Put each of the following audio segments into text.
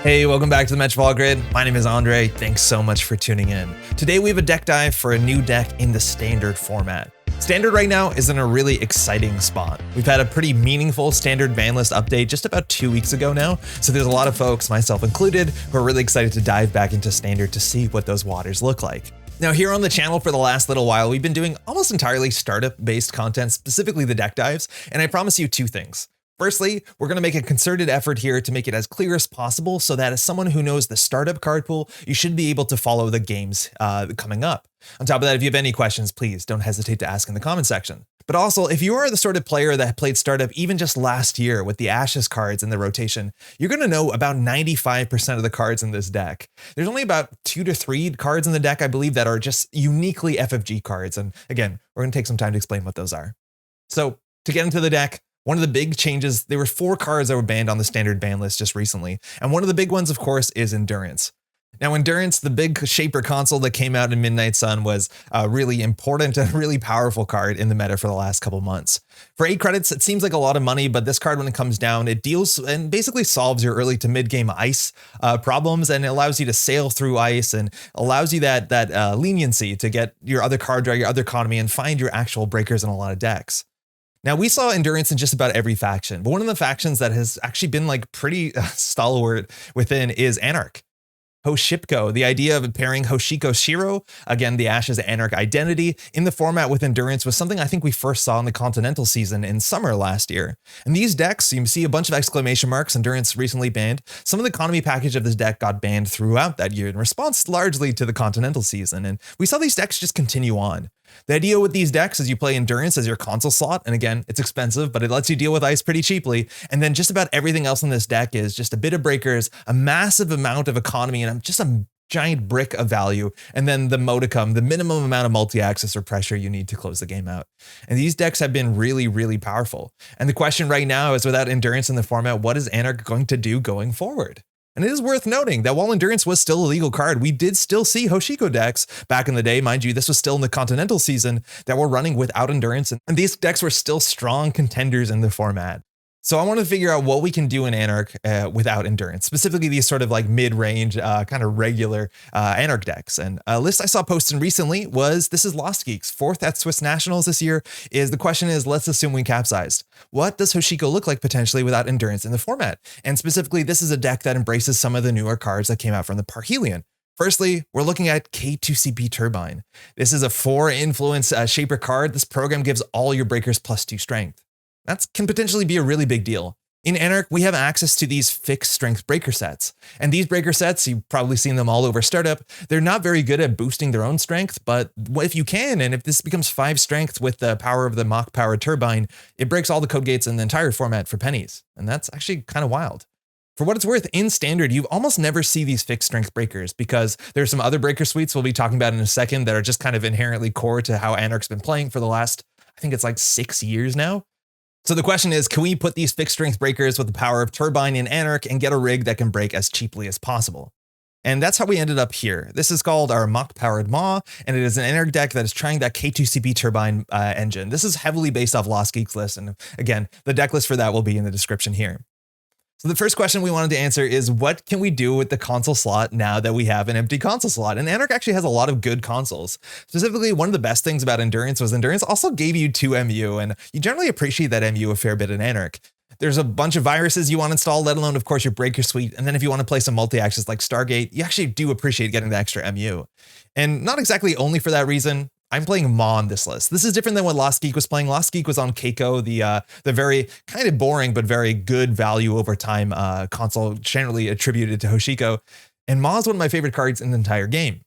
Hey, welcome back to the Metropole Grid. My name is Andre. Thanks so much for tuning in. Today we have a deck dive for a new deck in the standard format. Standard right now is in a really exciting spot. We've had a pretty meaningful standard ban list update just about 2 weeks ago now, so there's a lot of folks, myself included, who are really excited to dive back into standard to see what those waters look like. Now here on the channel for the last little while, we've been doing almost entirely startup-based content, specifically the deck dives, and I promise you two things. Firstly, we're going to make a concerted effort here to make it as clear as possible so that as someone who knows the startup card pool, you should be able to follow the games coming up. On top of that, if you have any questions, please don't hesitate to ask in the comment section. But also, if you are the sort of player that played startup even just last year with the Ashes cards in the rotation, you're going to know about 95% of the cards in this deck. There's only about 2 to 3 cards in the deck, I believe, that are just uniquely FFG cards. And again, we're going to take some time to explain what those are. So to get into the deck, one of the big changes, there were 4 cards that were banned on the standard ban list just recently. And one of the big ones, of course, is Endurance. Now, Endurance, the big Shaper console that came out in Midnight Sun, was a really important and really powerful card in the meta for the last couple months. For 8 credits, it seems like a lot of money, but this card, when it comes down, it deals and basically solves your early to mid-game ice problems, and it allows you to sail through ice and allows you that leniency to get your other card draw, your other economy, and find your actual breakers in a lot of decks. Now, we saw Endurance in just about every faction, but one of the factions that has actually been like pretty stalwart within is Anarch. Hoshipko, the idea of pairing Hoshiko Shiro, again, the Ashes Anarch identity, in the format with Endurance was something I think we first saw in the Continental season in summer last year. In these decks, you see a bunch of exclamation marks, Endurance recently banned. Some of the economy package of this deck got banned throughout that year in response largely to the Continental season, and we saw these decks just continue on. The idea with these decks is you play Endurance as your console slot, and again, it's expensive, but it lets you deal with ice pretty cheaply, and then just about everything else in this deck is just a bit of breakers, a massive amount of economy, and just a giant brick of value, and then the modicum, the minimum amount of multi-access or pressure you need to close the game out. And these decks have been really, really powerful. And the question right now is, without Endurance in the format, what is Anarch going to do going forward? And it is worth noting that while Endurance was still a legal card, we did still see Hoshiko decks back in the day. Mind you, this was still in the Continental season that were running without Endurance, and these decks were still strong contenders in the format. So I want to figure out what we can do in Anarch without Endurance, specifically these sort of like mid-range, kind of regular Anarch decks. And a list I saw posted recently was, this is Lost Geeks, 4th at Swiss Nationals this year, the question is, let's assume we capsized. What does Hoshiko look like potentially without Endurance in the format? And specifically, this is a deck that embraces some of the newer cards that came out from the Parhelion. Firstly, we're looking at K2CP Turbine. This is a 4 influence Shaper card. This program gives all your breakers +2 strength. That can potentially be a really big deal. In Anarch, we have access to these fixed strength breaker sets. And these breaker sets, you've probably seen them all over startup, they're not very good at boosting their own strength, but if you can, and if this becomes 5 strength with the power of the Mach powered turbine, it breaks all the code gates in the entire format for pennies. And that's actually kind of wild. For what it's worth, in standard, you almost never see these fixed strength breakers because there's some other breaker suites we'll be talking about in a second that are just kind of inherently core to how Anarch's been playing for the last, I think it's like 6 years now. So the question is, can we put these fixed strength breakers with the power of Turbine in Anarch and get a rig that can break as cheaply as possible? And that's how we ended up here. This is called our Mach powered Mach, and it is an Anarch deck that is trying that K2CP Turbine engine. This is heavily based off Lost Geeks list, and again, the deck list for that will be in the description here. So the first question we wanted to answer is, what can we do with the console slot now that we have an empty console slot? And Anarch actually has a lot of good consoles. Specifically, one of the best things about Endurance was Endurance also gave you 2 MU, and you generally appreciate that MU a fair bit in Anarch. There's a bunch of viruses you want to install, let alone, of course, your breaker suite. And then if you want to play some multi-access like Stargate, you actually do appreciate getting the extra MU. And not exactly only for that reason, I'm playing Mach on this list. This is different than what Lost Geek was playing. Lost Geek was on Keiko, the very kind of boring but very good value over time console generally attributed to Hoshiko. And Mach is one of my favorite cards in the entire game.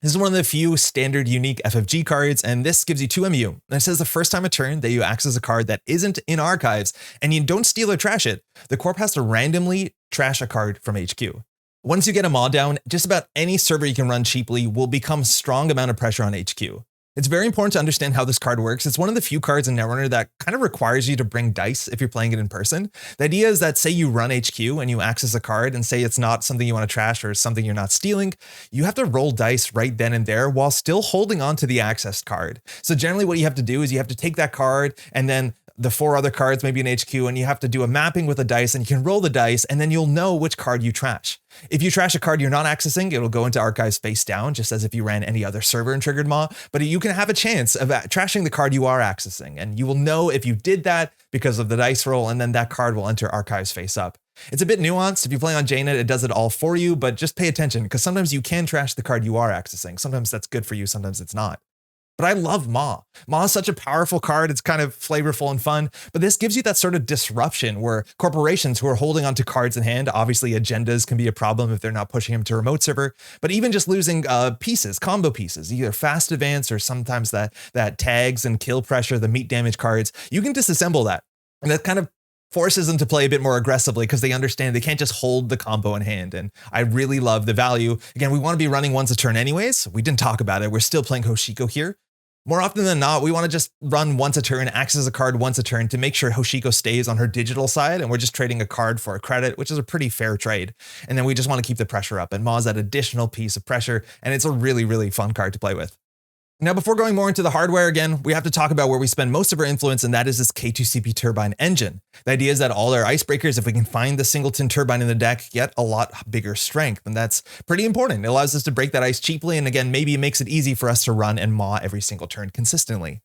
This is one of the few standard unique FFG cards, and this gives you 2 MU. And it says the first time a turn that you access a card that isn't in archives and you don't steal or trash it, the corp has to randomly trash a card from HQ. Once you get a Mach down, just about any server you can run cheaply will become a strong amount of pressure on HQ. It's very important to understand how this card works. It's one of the few cards in Netrunner that kind of requires you to bring dice if you're playing it in person. The idea is that say you run HQ and you access a card and say it's not something you want to trash or something you're not stealing, you have to roll dice right then and there while still holding on to the accessed card. So generally what you have to do is you have to take that card and then the 4 other cards, maybe an HQ, and you have to do a mapping with a dice, and you can roll the dice, and then you'll know which card you trash. If you trash a card you're not accessing, it'll go into archives face down, just as if you ran any other server and triggered Mach, but you can have a chance of trashing the card you are accessing, and you will know if you did that because of the dice roll, and then that card will enter archives face up. It's a bit nuanced. If you play on JNet, it does it all for you, but just pay attention, because sometimes you can trash the card you are accessing. Sometimes that's good for you, sometimes it's not. But I love Mach. Mach is such a powerful card. It's kind of flavorful and fun, but this gives you that sort of disruption where corporations who are holding onto cards in hand, obviously agendas can be a problem if they're not pushing them to remote server, but even just losing pieces, combo pieces, either fast advance or sometimes that tags and kill pressure, the meat damage cards, you can disassemble that. And that kind of forces them to play a bit more aggressively because they understand they can't just hold the combo in hand. And I really love the value. Again, we want to be running once a turn anyways. We didn't talk about it. We're still playing Hoshiko here. More often than not, we want to just run once a turn, access a card once a turn to make sure Hoshiko stays on her digital side, and we're just trading a card for a credit, which is a pretty fair trade. And then we just want to keep the pressure up, and Mach's that additional piece of pressure, and it's a really, really fun card to play with. Now, before going more into the hardware again, we have to talk about where we spend most of our influence, and that is this K2CP turbine engine. The idea is that all our icebreakers, if we can find the singleton turbine in the deck, get a lot bigger strength, and that's pretty important. It allows us to break that ice cheaply, and again, maybe it makes it easy for us to run and maw every single turn consistently.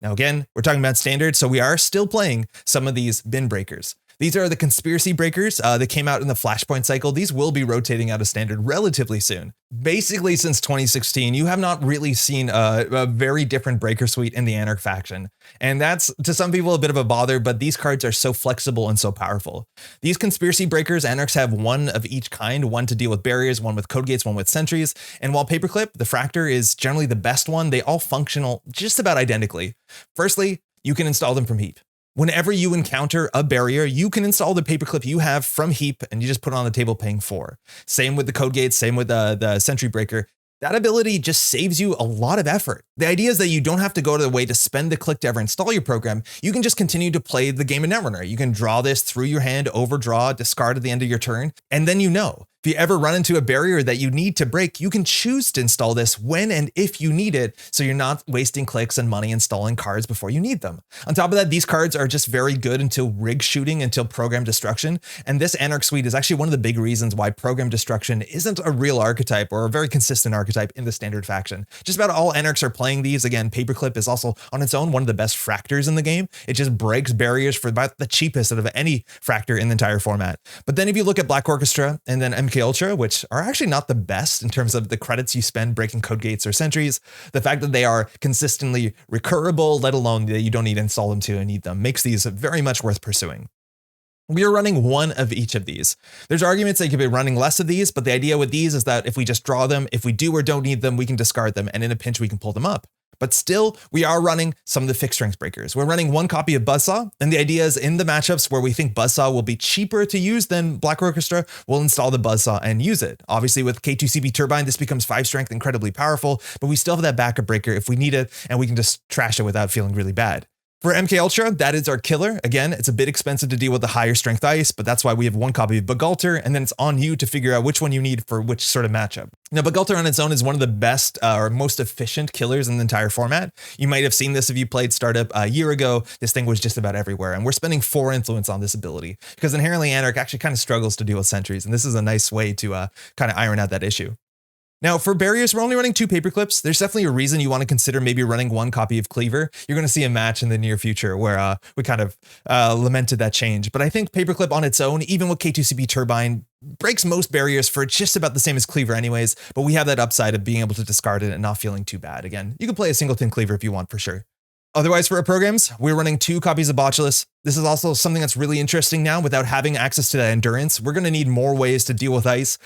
Now again, we're talking about standard, so we are still playing some of these bin breakers. These are the conspiracy breakers that came out in the Flashpoint cycle. These will be rotating out of standard relatively soon. Basically, since 2016, you have not really seen a very different breaker suite in the Anarch faction. And that's, to some people, a bit of a bother, but these cards are so flexible and so powerful. These conspiracy breakers, Anarchs have one of each kind, one to deal with barriers, one with code gates, one with sentries. And while Paperclip, the Fractor, is generally the best one, they all functional just about identically. Firstly, you can install them from heap. Whenever you encounter a barrier, you can install the paperclip you have from heap and you just put it on the table paying 4. Same with the code gates, same with the sentry breaker. That ability just saves you a lot of effort. The idea is that you don't have to go to the way to spend the click to ever install your program. You can just continue to play the game of Netrunner. You can draw this through your hand, overdraw, discard at the end of your turn, and then you know. If you ever run into a barrier that you need to break, you can choose to install this when and if you need it, so you're not wasting clicks and money installing cards before you need them. On top of that, these cards are just very good until rig shooting, until program destruction, and this Anarch suite is actually one of the big reasons why program destruction isn't a real archetype or a very consistent archetype in the standard faction. Just about all Anarchs are playing these. Again, Paperclip is also on its own one of the best fractors in the game. It just breaks barriers for about the cheapest out of any fractor in the entire format. But then if you look at Black Orchestra and then MK Ultra, which are actually not the best in terms of the credits you spend breaking code gates or sentries, the fact that they are consistently recurable, let alone that you don't need to install them to need them, makes these very much worth pursuing. We are running one of each of these. There's arguments that you could be running less of these, but the idea with these is that if we just draw them, if we do or don't need them, we can discard them, and in a pinch we can pull them up. But still, we are running some of the fixed strength breakers. We're running one copy of Buzzsaw, and the idea is in the matchups where we think Buzzsaw will be cheaper to use than Black Orchestra, we'll install the Buzzsaw and use it. Obviously, with K2CP Turbine, this becomes 5 strength, incredibly powerful, but we still have that backup breaker if we need it, and we can just trash it without feeling really bad. For MK Ultra, that is our killer. Again, it's a bit expensive to deal with the higher strength ice, but that's why we have one copy of Bagalter, and then it's on you to figure out which one you need for which sort of matchup. Now, Bagalter on its own is one of the best or most efficient killers in the entire format. You might have seen this if you played Startup a year ago. This thing was just about everywhere, and we're spending 4 influence on this ability because inherently Anarch actually kind of struggles to deal with sentries, and this is a nice way to kind of iron out that issue. Now, for barriers, we're only running 2 paperclips. There's definitely a reason you want to consider maybe running 1 copy of Cleaver. You're going to see a match in the near future where we kind of lamented that change. But I think paperclip on its own, even with K2CP Turbine, breaks most barriers for just about the same as Cleaver anyways, but we have that upside of being able to discard it and not feeling too bad. Again, you can play a singleton Cleaver if you want for sure. Otherwise, for our programs, we're running 2 copies of Botulus. This is also something that's really interesting now. Without having access to that endurance, we're going to need more ways to deal with ice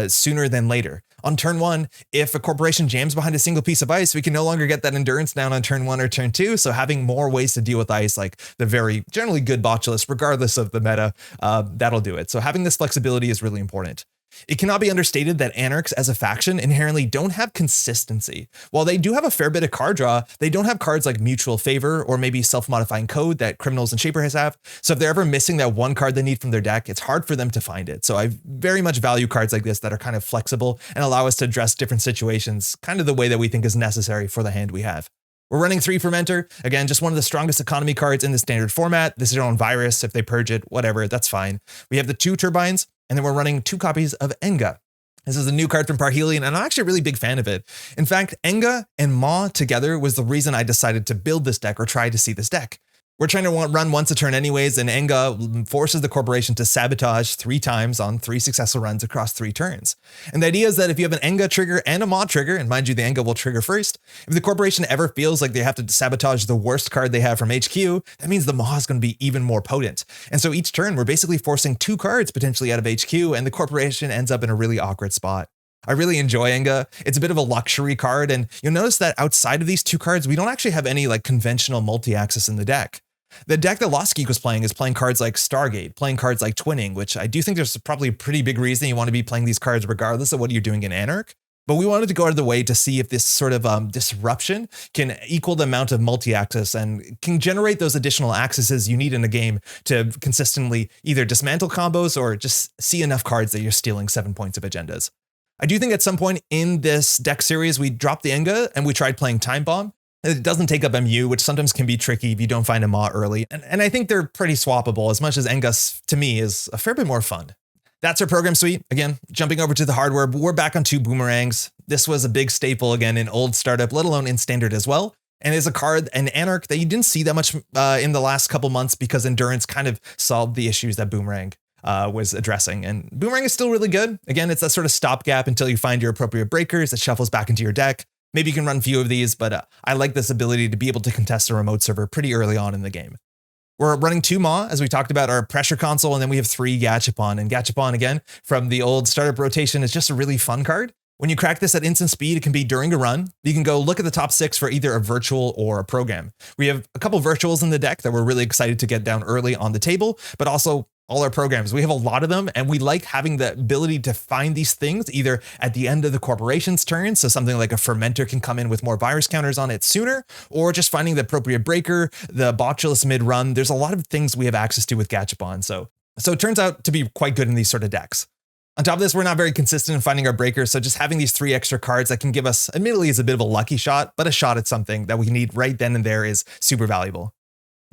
sooner than later. On turn 1, if a corporation jams behind a single piece of ice, we can no longer get that endurance down on turn 1 or turn 2. So having more ways to deal with ice, like the very generally good Botulus, regardless of the meta, that'll do it. So having this flexibility is really important. It cannot be understated that Anarchs as a faction inherently don't have consistency. While they do have a fair bit of card draw, they don't have cards like Mutual Favor or maybe self-modifying code that criminals and Shaperheads have. So if they're ever missing that one card they need from their deck, it's hard for them to find it. So I very much value cards like this that are kind of flexible and allow us to address different situations kind of the way that we think is necessary for the hand we have. We're running 3 Fermenter. Again, just one of the strongest economy cards in the standard format. This is your own virus. If they purge it, whatever, that's fine. We have the 2 Turbines, and then we're running 2 copies of Enga. This is a new card from Parhelion, and I'm actually a really big fan of it. In fact, Enga and Mach together was the reason I decided to build this deck or try to see this deck. We're trying to run once a turn anyways, and Enga forces the corporation to sabotage 3 times on 3 successful runs across 3 turns. And the idea is that if you have an Enga trigger and a Mach trigger, and mind you, the Enga will trigger first, if the corporation ever feels like they have to sabotage the worst card they have from HQ, that means the Mach is going to be even more potent. And so each turn, we're basically forcing 2 cards potentially out of HQ, and the corporation ends up in a really awkward spot. I really enjoy Enga. It's a bit of a luxury card, and you'll notice that outside of these 2 cards, we don't actually have any like conventional multi-axis in the deck. The deck that Lost Geek was playing is playing cards like Stargate, playing cards like Twinning, which I do think there's probably a pretty big reason you want to be playing these cards regardless of what you're doing in Anarch. But we wanted to go out of the way to see if this sort of disruption can equal the amount of multi-axis and can generate those additional axes you need in a game to consistently either dismantle combos or just see enough cards that you're stealing 7 points of agendas. I do think at some point in this deck series, we dropped the Enga and we tried playing Time Bomb. It doesn't take up MU, which sometimes can be tricky if you don't find a Mach early. And I think they're pretty swappable, as much as Enga, to me, is a fair bit more fun. That's our program suite. Again, jumping over to the hardware, we're back on 2 Boomerangs. This was a big staple, again, in old startup, let alone in standard as well. And it's a card, an Anarch, that you didn't see that much in the last couple months because Endurance kind of solved the issues that Boomerang was addressing. And Boomerang is still really good. Again, it's that sort of stopgap until you find your appropriate breakers that shuffles back into your deck. Maybe you can run a few of these, but I like this ability to be able to contest a remote server pretty early on in the game. We're running 2 Maw, as we talked about, our pressure console, and then we have 3 Gachapon. And Gachapon, again, from the old startup rotation, is just a really fun card. When you crack this at instant speed, it can be during a run. You can go look at the top 6 for either a virtual or a program. We have a couple virtuals in the deck that we're really excited to get down early on the table, but also all our programs. We have a lot of them, and we like having the ability to find these things either at the end of the corporation's turn, so something like a Fermenter can come in with more virus counters on it sooner, or just finding the appropriate breaker, the Botulus mid-run. There's a lot of things we have access to with Gachapon, so it turns out to be quite good in these sort of decks. On top of this, we're not very consistent in finding our breakers, so just having these 3 extra cards that can give us, admittedly, is a bit of a lucky shot, but a shot at something that we need right then and there is super valuable.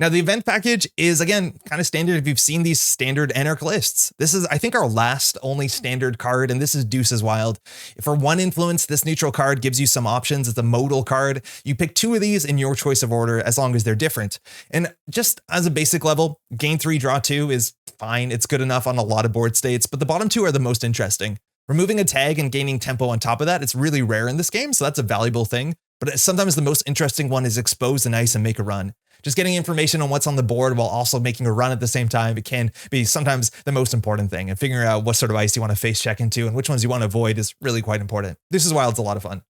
Now, the event package is, again, kind of standard if you've seen these standard Anarch lists. This is, I think, our last only standard card, and this is Deuce's Wild. For 1 influence, this neutral card gives you some options. It's a modal card. You pick 2 of these in your choice of order as long as they're different. And just as a basic level, gain 3, draw 2 is fine. It's good enough on a lot of board states, but the bottom 2 are the most interesting. Removing a tag and gaining tempo on top of that, it's really rare in this game, so that's a valuable thing. But sometimes the most interesting one is expose an ice and make a run. Just getting information on what's on the board while also making a run at the same time, it can be sometimes the most important thing. And figuring out what sort of ice you want to face check into and which ones you want to avoid is really quite important. This is why it's a lot of fun.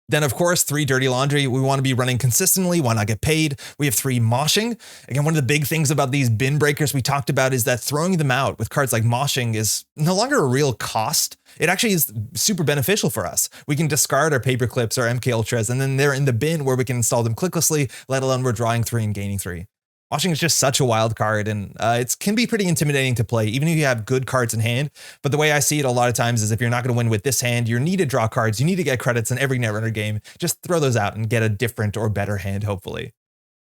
Then, of course, 3 Dirty Laundry. We want to be running consistently. Why not get paid? We have 3 Moshing. Again, one of the big things about these bin breakers we talked about is that throwing them out with cards like Moshing is no longer a real cost. It actually is super beneficial for us. We can discard our paper clips, our MK Ultras, and then they're in the bin where we can install them clicklessly, let alone we're drawing 3 and gaining 3. Moshing is just such a wild card, and it can be pretty intimidating to play, even if you have good cards in hand. But the way I see it a lot of times is if you're not going to win with this hand, you need to draw cards, you need to get credits in every Netrunner game. Just throw those out and get a different or better hand, hopefully.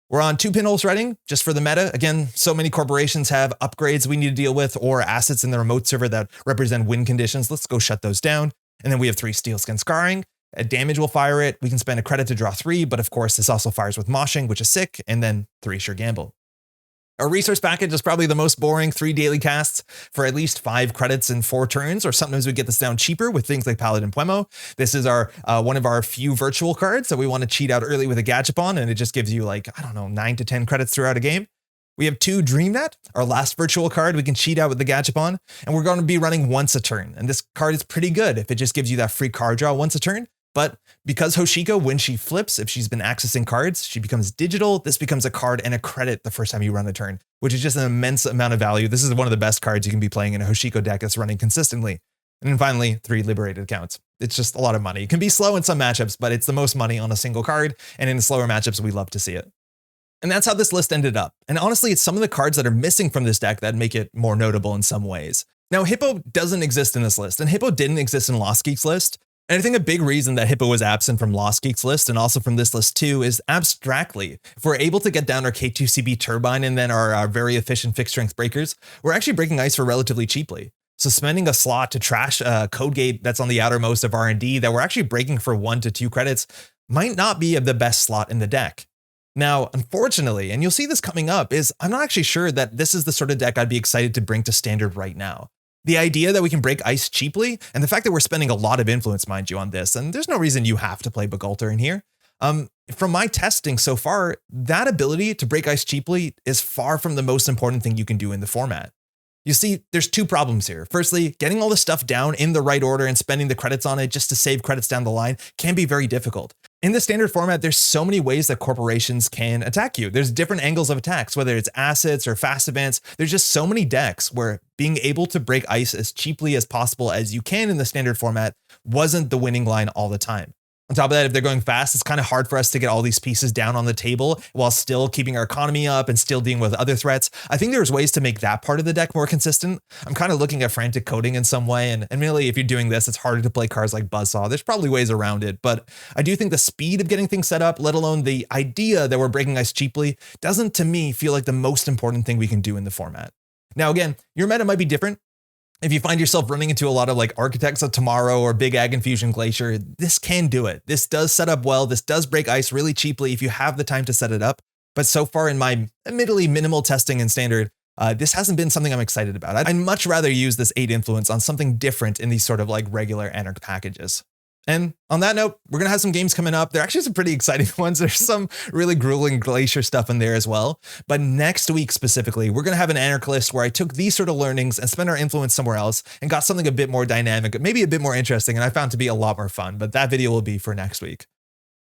We're on 2 pinhole threading, just for the meta. Again, so many corporations have upgrades we need to deal with or assets in the remote server that represent win conditions. Let's go shut those down. And then we have 3 Steelskin Scarring. A damage will fire it. We can spend a credit to draw 3, but of course this also fires with Moshing, which is sick, and then 3 Sure Gamble. Our resource package is probably the most boring. 3 daily casts for at least 5 credits in 4 turns, or sometimes we get this down cheaper with things like Paladin Puemo. This is our one of our few virtual cards that we want to cheat out early with a Gachapon, and it just gives you like, I don't know, 9 to 10 credits throughout a game. We have 2 DreamNet, our last virtual card we can cheat out with the Gachapon, and we're going to be running once a turn. And this card is pretty good if it just gives you that free card draw once a turn. But because Hoshiko, when she flips, if she's been accessing cards, she becomes digital. This becomes a card and a credit the first time you run a turn, which is just an immense amount of value. This is one of the best cards you can be playing in a Hoshiko deck that's running consistently. And then finally, 3 liberated accounts. It's just a lot of money. It can be slow in some matchups, but it's the most money on a single card. And in the slower matchups, we love to see it. And that's how this list ended up. And honestly, it's some of the cards that are missing from this deck that make it more notable in some ways. Now, Hippo doesn't exist in this list, and Hippo didn't exist in Lost Geek's list. And I think a big reason that Hippo was absent from Lost Geek's list and also from this list too is abstractly, if we're able to get down our K2CB turbine and then our very efficient fixed strength breakers, we're actually breaking ice for relatively cheaply. So spending a slot to trash a code gate that's on the outermost of R&D that we're actually breaking for 1 to 2 credits might not be the best slot in the deck. Now, unfortunately, and you'll see this coming up, is I'm not actually sure that this is the sort of deck I'd be excited to bring to standard right now. The idea that we can break ice cheaply, and the fact that we're spending a lot of influence, mind you, on this, and there's no reason you have to play Bagulter in here. From my testing so far, that ability to break ice cheaply is far from the most important thing you can do in the format. You see, there's 2 problems here. Firstly, getting all the stuff down in the right order and spending the credits on it just to save credits down the line can be very difficult. In the standard format, there's so many ways that corporations can attack you. There's different angles of attacks, whether it's assets or fast events. There's just so many decks where being able to break ice as cheaply as possible as you can in the standard format wasn't the winning line all the time. On top of that, if they're going fast, it's kind of hard for us to get all these pieces down on the table while still keeping our economy up and still dealing with other threats. I think there's ways to make that part of the deck more consistent. I'm kind of looking at frantic coding in some way, and really, if you're doing this, it's harder to play cards like Buzzsaw. There's probably ways around it, but I do think the speed of getting things set up, let alone the idea that we're breaking ice cheaply, doesn't, to me, feel like the most important thing we can do in the format. Now, again, your meta might be different. If you find yourself running into a lot of like Architects of Tomorrow or Big Ag Infusion Glacier, this can do it. This does set up well. This does break ice really cheaply if you have the time to set it up. But so far in my admittedly minimal testing in standard, this hasn't been something I'm excited about. I'd much rather use this 8 influence on something different in these sort of like regular Anarch packages. And on that note, we're going to have some games coming up. There are actually some pretty exciting ones. There's some really grueling Glacier stuff in there as well. But next week specifically, we're going to have an Anarch list where I took these sort of learnings and spent our influence somewhere else and got something a bit more dynamic, maybe a bit more interesting, and I found to be a lot more fun. But that video will be for next week.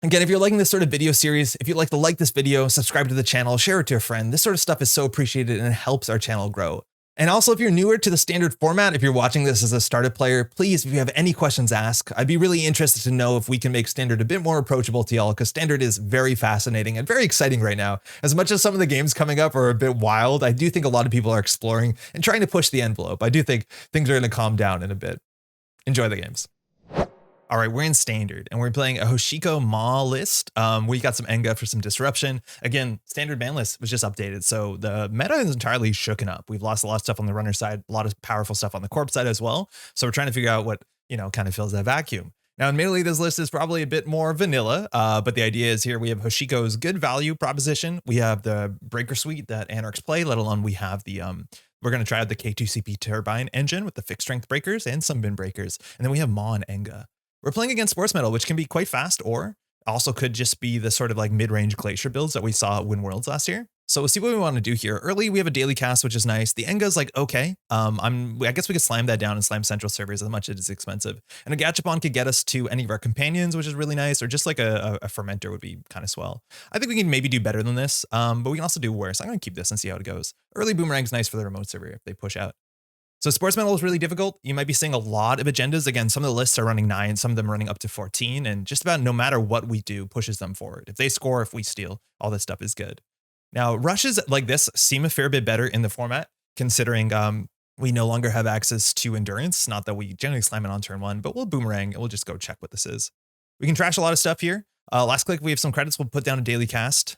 Again, if you're liking this sort of video series, if you'd like to like this video, subscribe to the channel, share it to a friend. This sort of stuff is so appreciated and it helps our channel grow. And also, if you're newer to the standard format, if you're watching this as a startup player, please, if you have any questions, ask. I'd be really interested to know if we can make standard a bit more approachable to y'all, because standard is very fascinating and very exciting right now. As much as some of the games coming up are a bit wild, I do think a lot of people are exploring and trying to push the envelope. I do think things are going to calm down in a bit. Enjoy the games. All right, we're in standard and we're playing a Hoshiko Mach list. We got some Enga for some disruption. Again, standard ban list was just updated, so the meta is entirely shooken up. We've lost a lot of stuff on the runner side, a lot of powerful stuff on the corp side as well. So we're trying to figure out what, kind of fills that vacuum. Now, admittedly, this list is probably a bit more vanilla, but the idea is here we have Hoshiko's good value proposition. We have the breaker suite that Anarchs play, let alone we have the we're going to try out the K2CP turbine engine with the fixed strength breakers and some bin breakers. And then we have Mach and Enga. We're playing against Sportsmetal, which can be quite fast, or also could just be the sort of like mid-range Glacier builds that we saw at Win Worlds last year. So we'll see what we want to do here. Early, we have a daily cast, which is nice. The Enga's like, okay. I guess we could slam that down and slam central servers as much as it's expensive. And a Gachapon could get us to any of our companions, which is really nice, or just like a fermenter would be kind of swell. I think we can maybe do better than this, but we can also do worse. I'm going to keep this and see how it goes. Early Boomerang's nice for the remote server if they push out. So Sportsmetal is really difficult. You might be seeing a lot of agendas. Again, some of the lists are running 9, some of them running up to 14, and just about no matter what we do pushes them forward. If they score, if we steal, all this stuff is good. Now, rushes like this seem a fair bit better in the format, considering we no longer have access to endurance. Not that we generally slam it on turn 1, but we'll boomerang and we'll just go check what this is. We can trash a lot of stuff here. Last click, we have some credits. We'll put down a daily cast.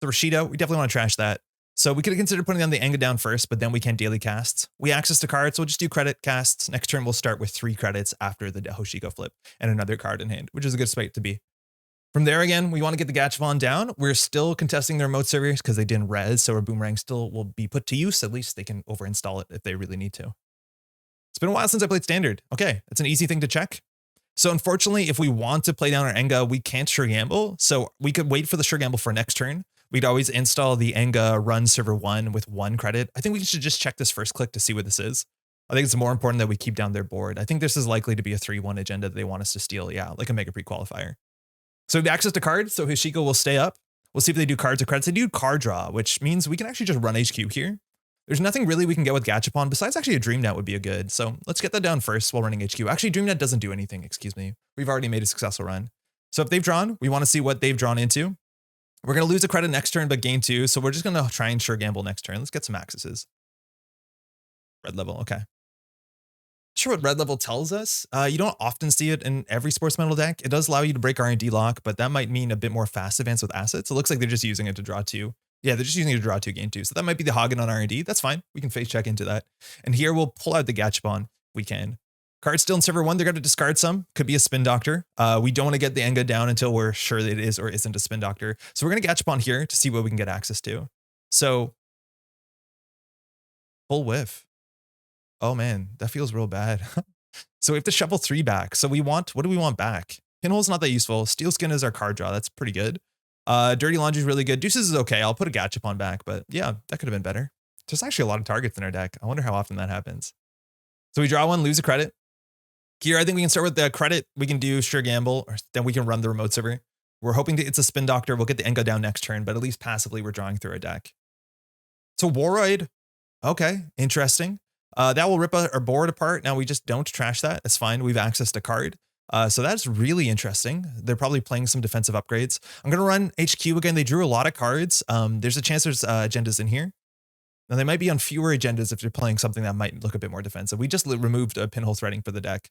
The Rashido, we definitely want to trash that. So we could have considered putting on the Enga down first, but then we can't daily cast. We access to cards, so we'll just do credit casts. Next turn, we'll start with 3 credits after the Hoshiko flip and another card in hand, which is a good spot to be. From there, again, we want to get the Gachapon down. We're still contesting their remote servers because they didn't res, so our Boomerang still will be put to use. At least they can overinstall it if they really need to. It's been a while since I played Standard. Okay, it's an easy thing to check. So unfortunately, if we want to play down our Enga, we can't sure gamble. So we could wait for the sure gamble for next turn. We'd always install the Enga run server 1 with 1 credit. I think we should just check this first click to see what this is. I think it's more important that we keep down their board. I think this is likely to be a 3-1 agenda that they want us to steal. Yeah, like a mega pre-qualifier. So we have access to cards, so Hoshiko will stay up. We'll see if they do cards or credits. They do card draw, which means we can actually just run HQ here. There's nothing really we can get with Gachapon besides actually a DreamNet would be a good. So let's get that down first while running HQ. Actually, DreamNet doesn't do anything, excuse me. We've already made a successful run. So if they've drawn, we want to see what they've drawn into. We're going to lose a credit next turn, but gain 2. So we're just going to try and sure gamble next turn. Let's get some accesses. Red level, okay. sure what red level tells us. You don't often see it in every Sportsmetal deck. It does allow you to break R&D lock, but that might mean a bit more fast advance with assets. It looks like they're just using it to draw 2. Yeah, they're just using it to draw 2 gain 2. So that might be the Hagen on R&D. That's fine. We can face check into that. And here we'll pull out the Gachapon. We can. Cards still in server 1. They're going to discard some. Could be a Spin Doctor. We don't want to get the Enga down until we're sure that it is or isn't a Spin Doctor. So we're going to Gachapon here to see what we can get access to. So full whiff. Oh man, that feels real bad. So we have to shuffle 3 back. So we want, what do we want back? Pinhole's not that useful. Steel Skin is our card draw. That's pretty good. Dirty Laundry is really good. Deuces is okay. I'll put a Gachapon back, but yeah, that could have been better. There's actually a lot of targets in our deck. I wonder how often that happens. So we draw 1, lose a credit. Here, I think we can start with the credit. We can do Sure Gamble, or then we can run the remote server. We're hoping it's a Spin Doctor. We'll get the Enga down next turn, but at least passively we're drawing through our deck. So Waroid, okay, interesting. That will rip our board apart. Now we just don't trash that. That's fine. We've accessed a card. So that's really interesting. They're probably playing some defensive upgrades. I'm going to run HQ again. They drew a lot of cards. There's a chance there's agendas in here. Now they might be on fewer agendas if they're playing something that might look a bit more defensive. We just removed a Pinhole Threading for the deck.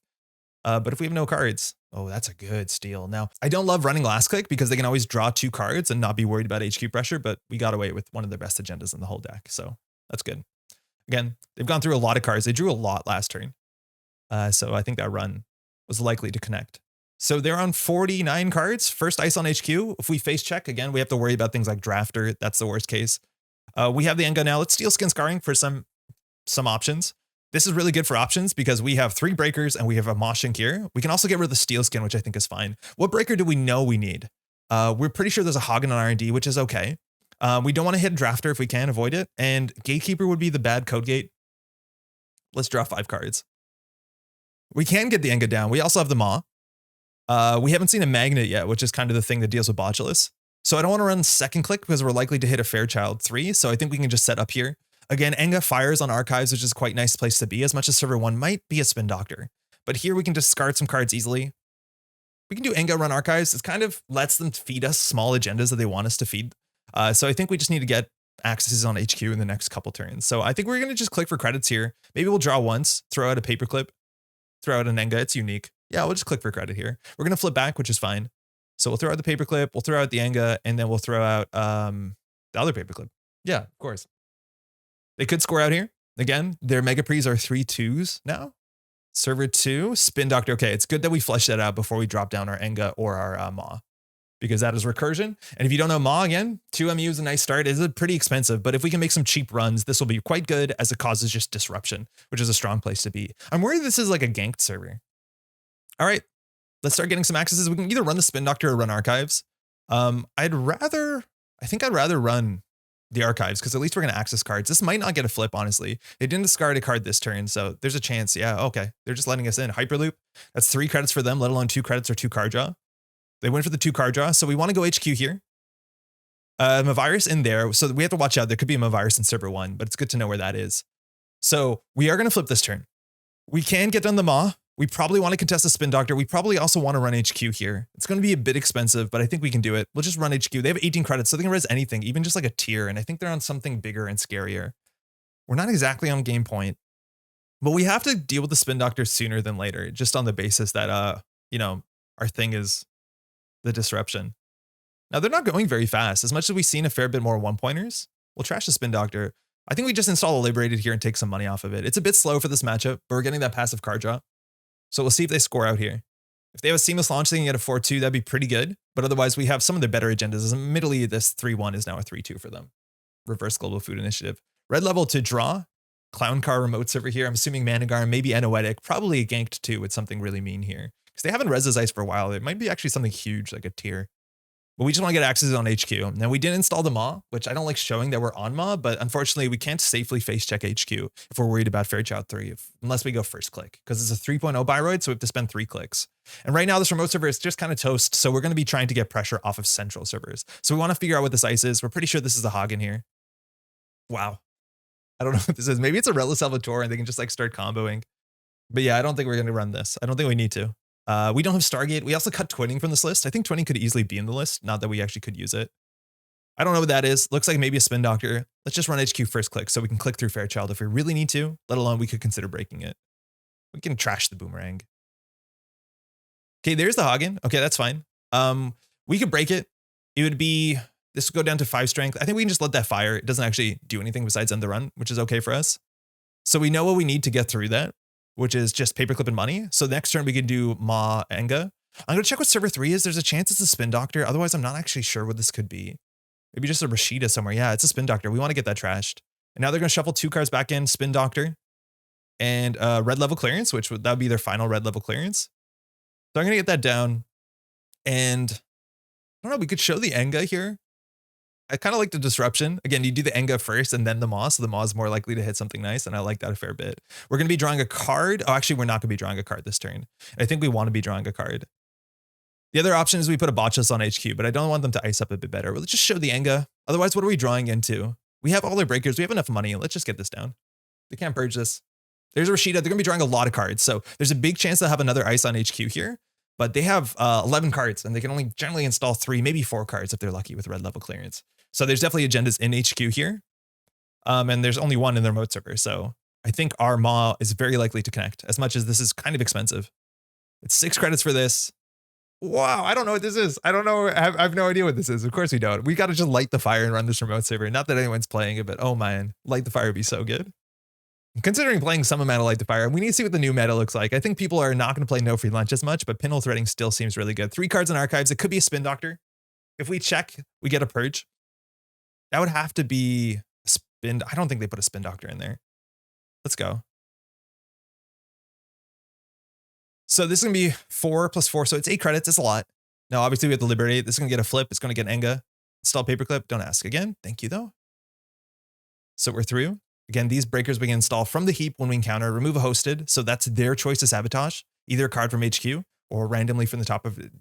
But if we have no cards, oh, that's a good steal. Now, I don't love running last click because they can always draw 2 cards and not be worried about HQ pressure, but we got away with one of the best agendas in the whole deck. So that's good. Again, they've gone through a lot of cards. They drew a lot last turn. So I think that run was likely to connect. So they're on 49 cards. First ice on HQ. If we face check, again, we have to worry about things like Drafter. That's the worst case. We have the Enga now. Let's Steel Skin Scarring for some options. This is really good for options because we have 3 breakers and we have a Moshing here. We can also get rid of the Steel Skin, which I think is fine. What breaker do we know we need? We're pretty sure there's a Hagen on R&D, which is okay. We don't want to hit Drafter if we can avoid it. And Gatekeeper would be the bad code gate. Let's draw 5 cards. We can get the Enga down. We also have the Mach. We haven't seen a Magnet yet, which is kind of the thing that deals with Botulus. So I don't want to run second click because we're likely to hit a Fairchild 3. So I think we can just set up here. Again, Enga fires on Archives, which is quite a nice place to be, as much as server 1 might be a Spin Doctor. But here we can discard some cards easily. We can do Enga run Archives. It kind of lets them feed us small agendas that they want us to feed. So I think we just need to get accesses on HQ in the next couple turns. So I think we're going to just click for credits here. Maybe we'll draw once, throw out a Paperclip, throw out an Enga. It's unique. Yeah, we'll just click for credit here. We're going to flip back, which is fine. So we'll throw out the Paperclip, we'll throw out the Enga, and then we'll throw out the other Paperclip. Yeah, of course. They could score out here. Again, their Mega Pre's are 3/2s now. Server 2, Spin Doctor. Okay, it's good that we flesh that out before we drop down our Enga or our Ma, because that is recursion. And if you don't know Ma, again, 2 MU is a nice start. It is pretty expensive, but if we can make some cheap runs, this will be quite good as it causes just disruption, which is a strong place to be. I'm worried this is like a ganked server. All right, let's start getting some accesses. We can either run the Spin Doctor or run Archives. I think I'd rather run the Archives because at least we're going to access cards. This might not get a flip, honestly. They didn't discard a card this turn, so there's a chance. Yeah, okay. They're just letting us in. Hyperloop, that's 3 credits for them, let alone 2 credits or 2 card draw. They went for the 2 card draw, so we want to go HQ here. Mavirus in there, so we have to watch out. There could be a Mavirus in server 1, but it's good to know where that is. So we are going to flip this turn. We can get done the Maw. We probably want to contest the Spin Doctor. We probably also want to run HQ here. It's going to be a bit expensive, but I think we can do it. We'll just run HQ. They have 18 credits, so they can res anything, even just like a tier, and I think they're on something bigger and scarier. We're not exactly on game point, but we have to deal with the Spin Doctor sooner than later, just on the basis that, our thing is the disruption. Now, they're not going very fast. As much as we've seen a fair bit more 1-pointers, we'll trash the Spin Doctor. I think we just install a Liberated here and take some money off of it. It's a bit slow for this matchup, but we're getting that passive card draw. So we'll see if they score out here. If they have a seamless launch, they can get a 4-2. That'd be pretty good. But otherwise, we have some of the better agendas. Admittedly, this 3-1 is now a 3-2 for them. Reverse Global Food Initiative. Red level to draw. Clown Car remote server here. I'm assuming Managar, maybe Anoetic. Probably a ganked too with something really mean here. Because they haven't res this ice for a while. It might be actually something huge, like a tier. But we just want to get access on HQ. Now, we did install the Maw, which I don't like showing that we're on Maw, but unfortunately, we can't safely face check HQ if we're worried about Fairchild 3, unless we go first click, because it's a 3.0 Byroid, so we have to spend 3 clicks. And right now, this remote server is just kind of toast, so we're going to be trying to get pressure off of central servers. So we want to figure out what this ice is. We're pretty sure this is a Hagen here. Wow. I don't know what this is. Maybe it's a Relic Salvatore, and they can just like start comboing. But yeah, I don't think we're going to run this. I don't think we need to. We don't have Stargate. We also cut Twinning from this list. I think Twinning could easily be in the list, not that we actually could use it. I don't know what that is. Looks like maybe a Spin Doctor. Let's just run HQ first click so we can click through Fairchild if we really need to, let alone we could consider breaking it. We can trash the boomerang. Okay, there's the Hagen. Okay, that's fine. We could break it. It would be, this would go down to 5 strength. I think we can just let that fire. It doesn't actually do anything besides end the run, which is okay for us. So we know what we need to get through that, which is just paperclip and money. So next turn we can do Ma Enga. I'm going to check what server 3 is. There's a chance it's a spin doctor. Otherwise, I'm not actually sure what this could be. Maybe just a Rashida somewhere. Yeah, it's a spin doctor. We want to get that trashed. And now they're going to shuffle 2 cards back in, spin doctor, and red level clearance, which that would be their final red level clearance. So I'm going to get that down. And I don't know, we could show the Enga here. I kind of like the disruption. Again, you do the Enga first and then the Ma, so the Ma is more likely to hit something nice, and I like that a fair bit. We're going to be drawing a card. Oh, actually, we're not going to be drawing a card this turn. I think we want to be drawing a card. The other option is we put a Botchus on HQ, but I don't want them to ice up a bit better. Let's just show the Enga. Otherwise, what are we drawing into? We have all their breakers. We have enough money. Let's just get this down. They can't purge this. There's a Rashida. They're going to be drawing a lot of cards, so there's a big chance they'll have another ice on HQ here. But they have 11 cards, and they can only generally install 3, maybe 4 cards if they're lucky with red level clearance. So there's definitely agendas in HQ here. And there's only 1 in their remote server. So I think our Ma is very likely to connect, as much as this is kind of expensive. It's 6 credits for this. Wow, I don't know what this is. I don't know. I have no idea what this is. Of course we don't. We got to just light the fire and run this remote server. Not that anyone's playing it, but oh man, light the fire would be so good. I'm considering playing some amount of light the fire. We need to see what the new meta looks like. I think people are not going to play no free lunch as much, but pinhole threading still seems really good. 3 cards in archives. It could be a spin doctor. If we check, we get a purge. That would have to be a spin. I don't think they put a spin doctor in there. Let's go. So this is going to be 4 plus 4. So it's 8 credits. It's a lot. Now, obviously, we have to liberate. This is going to get a flip. It's going to get an Enga. Install paperclip. Don't ask again. Thank you, though. So we're through. Again, these breakers we can install from the heap when we encounter. Remove a hosted. So that's their choice to sabotage. Either a card from HQ or randomly from the top of it.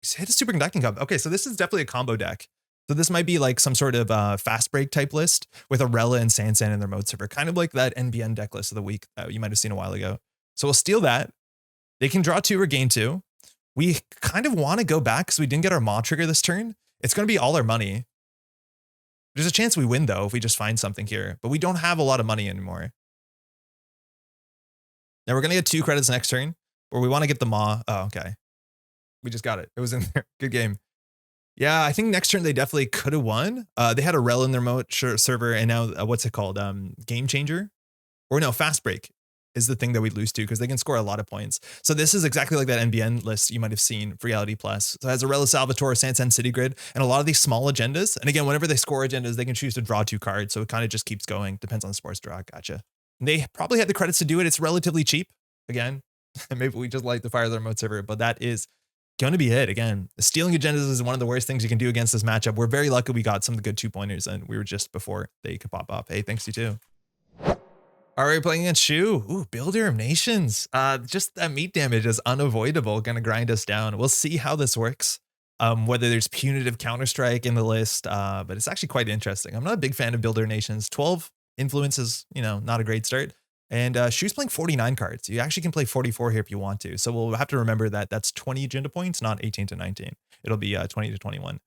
Hit a superconducting hub. Okay, so this is definitely a combo deck. So this might be like some sort of fast break type list with a Rella and Sansan in their mode server. Kind of like that NBN deck list of the week that you might have seen a while ago. So we'll steal that. They can draw 2 or gain 2. We kind of want to go back because we didn't get our Ma trigger this turn. It's going to be all our money. There's a chance we win, though, if we just find something here. But we don't have a lot of money anymore. Now we're going to get 2 credits next turn, or we want to get the Ma. Oh, okay. We just got it. It was in there. Good game. Yeah, I think next turn they definitely could have won. They had a Rel in their remote server, and now, what's it called? Game Changer? Or no, Fast Break is the thing that we lose to because they can score a lot of points. So this is exactly like that NBN list you might have seen for Reality Plus. So it has a Rela Salvatore, Sansan City Grid, and a lot of these small agendas. And again, whenever they score agendas, they can choose to draw 2 cards. So it kind of just keeps going. Depends on the sports draw. Gotcha. And they probably had the credits to do it. It's relatively cheap. Again, maybe we just light the fire of the remote server, but that is going to be it. Again, stealing agendas is one of the worst things you can do against this matchup. We're very lucky we got some of the good 2-pointers, and we were just before they could pop up. Hey, thanks you too. All right, playing against Shu. Ooh, Builder of Nations. Just that meat damage is unavoidable. Gonna grind us down. We'll see how this works. Whether there's punitive Counter-Strike in the list, but it's actually quite interesting. I'm not a big fan of Builder of Nations. 12 influences, not a great start. And Shu's playing 49 cards. You actually can play 44 here if you want to. So we'll have to remember that that's 20 agenda points, not 18 to 19. It'll be 20 to 21.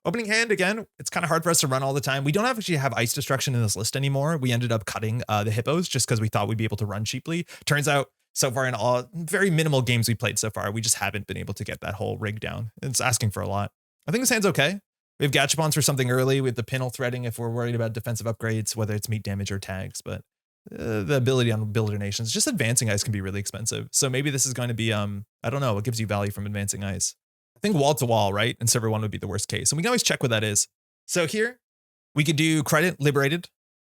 Opening hand, again, it's kind of hard for us to run all the time. We don't actually have ice destruction in this list anymore. We ended up cutting the hippos just because we thought we'd be able to run cheaply. Turns out, so far in all very minimal games we played so far, we just haven't been able to get that whole rig down. It's asking for a lot. I think this hand's okay. We have gachapons for something early with the pintle threading if we're worried about defensive upgrades, whether it's meat damage or tags. But the ability on Builder Nations, just advancing ice can be really expensive. So maybe this is going to be, I don't know, what gives you value from advancing ice? I think wall to wall, right? And server 1 would be the worst case. And we can always check what that is. So here we could do credit liberated,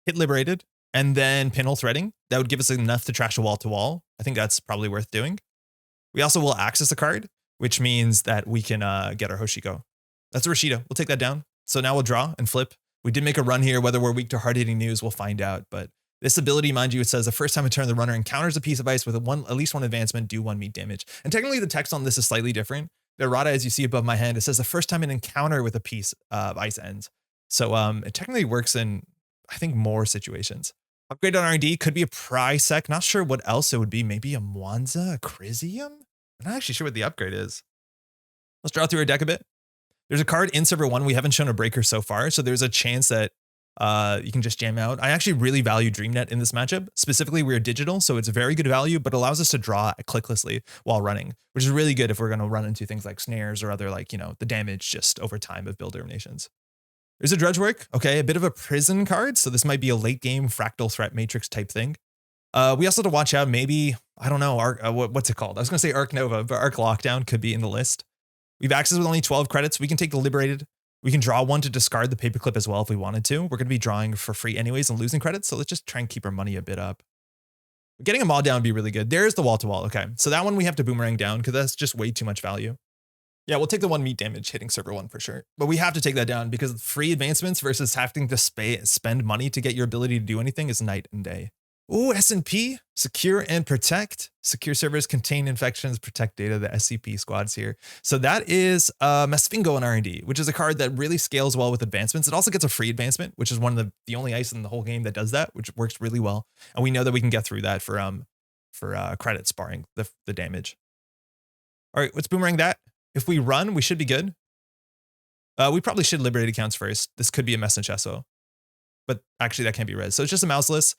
hit liberated, and then pinhole threading. That would give us enough to trash a wall to wall. I think that's probably worth doing. We also will access a card, which means that we can get our Hoshiko. That's a Rashida. We'll take that down. So now we'll draw and flip. We did make a run here. Whether we're weak to hard-hitting news, we'll find out. But this ability, mind you, it says the first time a turn the runner encounters a piece of ice with at least 1 advancement, do 1 meat damage. And technically the text on this is slightly different. The errata, as you see above my hand, it says the first time an encounter with a piece of ice ends. So it technically works in, I think, more situations. Upgrade on R&D could be a Prisec. Not sure what else it would be. Maybe a Mwanza, a Crisium? I'm not actually sure what the upgrade is. Let's draw through our deck a bit. There's a card in server 1. We haven't shown a breaker so far, so there's a chance that You can just jam out. I actually really value DreamNet in this matchup. Specifically, we're digital, so it's a very good value, but allows us to draw clicklessly while running, which is really good if we're going to run into things like snares or other, like, you know, the damage just over time of build eliminations. There's a Dredge Work. Okay, a bit of a prison card, so this might be a late game fractal threat matrix type thing. We also have to watch out, maybe, I don't know, what's it called? I was going to say Arc Nova, but Arc Lockdown could be in the list. We have access with only 12 credits. We can take the Liberated. We can draw one to discard the paperclip as well if we wanted to. We're going to be drawing for free anyways and losing credits, so let's just try and keep our money a bit up. Getting a Maw down would be really good. There's the wall-to-wall. Okay, so that one we have to boomerang down because that's just way too much value. Yeah, we'll take the 1 meat damage hitting server 1 for sure. But we have to take that down because free advancements versus having to spend money to get your ability to do anything is night and day. Ooh, S&P, secure and protect. Secure servers contain infections, protect data, the SCP squads here. So that is Mesfingo in R&D, which is a card that really scales well with advancements. It also gets a free advancement, which is one of the only ice in the whole game that does that, which works really well. And we know that we can get through that for credits barring the damage. All right, let's boomerang that. If we run, we should be good. We probably should liberate accounts first. This could be a mess in Chesso, but actually that can't be res. So it's just a mouseless.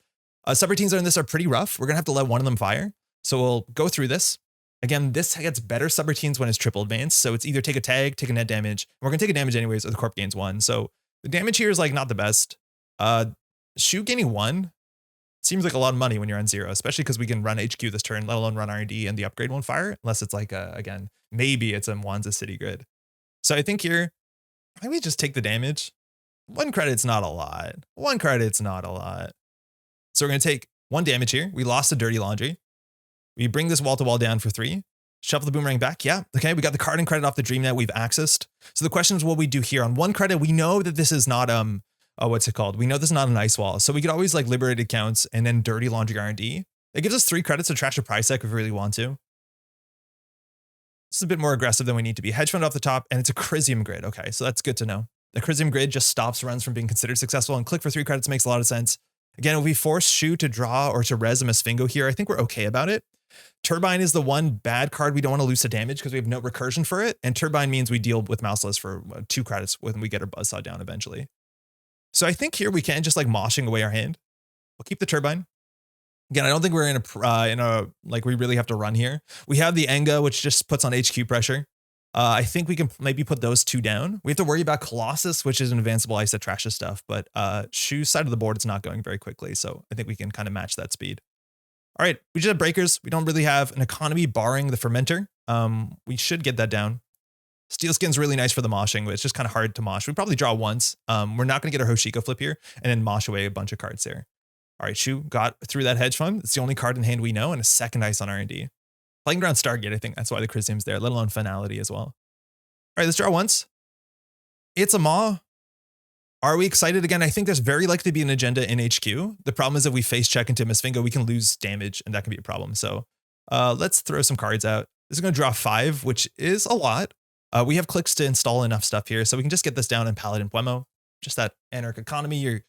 Subroutines on this are pretty rough. We're going to have to let one of them fire. So we'll go through this. Again, this gets better subroutines when it's triple advanced. So it's either take a tag, take a net damage. We're going to take a damage anyways, or the corp gains 1. So the damage here is like not the best. Shoe gaining 1 seems like a lot of money when you're on 0, especially because we can run HQ this turn, let alone run R&D, and the upgrade won't fire unless it's like, again, maybe it's a Mwanza City Grid. So I think here, maybe just take the damage. 1 credit's not a lot. 1 credit's not a lot. So we're going to take 1 damage here. We lost the Dirty Laundry. We bring this wall-to-wall down for 3. Shuffle the boomerang back. Yeah, okay, we got the card and credit off the DreamNet we've accessed. So the question is what we do here. On 1 credit, we know that this is not, what's it called? We know this is not an ice wall. So we could always like liberate accounts and then Dirty Laundry R&D. It gives us 3 credits to trash a price deck if we really want to. This is a bit more aggressive than we need to be. Hedge fund off the top, and it's a Chrysium Grid. Okay, so that's good to know. The Chrysium Grid just stops runs from being considered successful, and click for 3 credits makes a lot of sense. Again, if we force Shu to draw or to res a Mesfingo here, I think we're okay about it. Turbine is the one bad card we don't want to lose to damage because we have no recursion for it. And Turbine means we deal with Mouseless for 2 credits when we get our Buzzsaw down eventually. So I think here we can just like moshing away our hand. We'll keep the Turbine. Again, I don't think we're in a like we really have to run here. We have the Enga, which just puts on HQ pressure. I think we can maybe put those 2 down. We have to worry about Colossus, which is an advanceable ice that trashes stuff, but Shu's side of the board, it's not going very quickly. So I think we can kind of match that speed. All right, we just have breakers. We don't really have an economy barring the fermenter. We should get that down. Steel Skin's really nice for the moshing, but it's just kind of hard to mosh. We probably draw once. We're not going to get our Hoshiko flip here and then mosh away a bunch of cards there. All right, Shu got through that hedge fund. It's the only card in hand we know and a second ice on R&D. Playing around Stargate, I think that's why the Chrysium's there, let alone Finality as well. All right, let's draw once. It's a Maw. Are we excited again? I think there's very likely to be an agenda in HQ. The problem is if we face check into Mesfingo, we can lose damage, and that can be a problem. So let's throw some cards out. This is going to draw 5, which is a lot. We have clicks to install enough stuff here, so we can just get this down in Paladin Puemo. Just that Anarch economy you're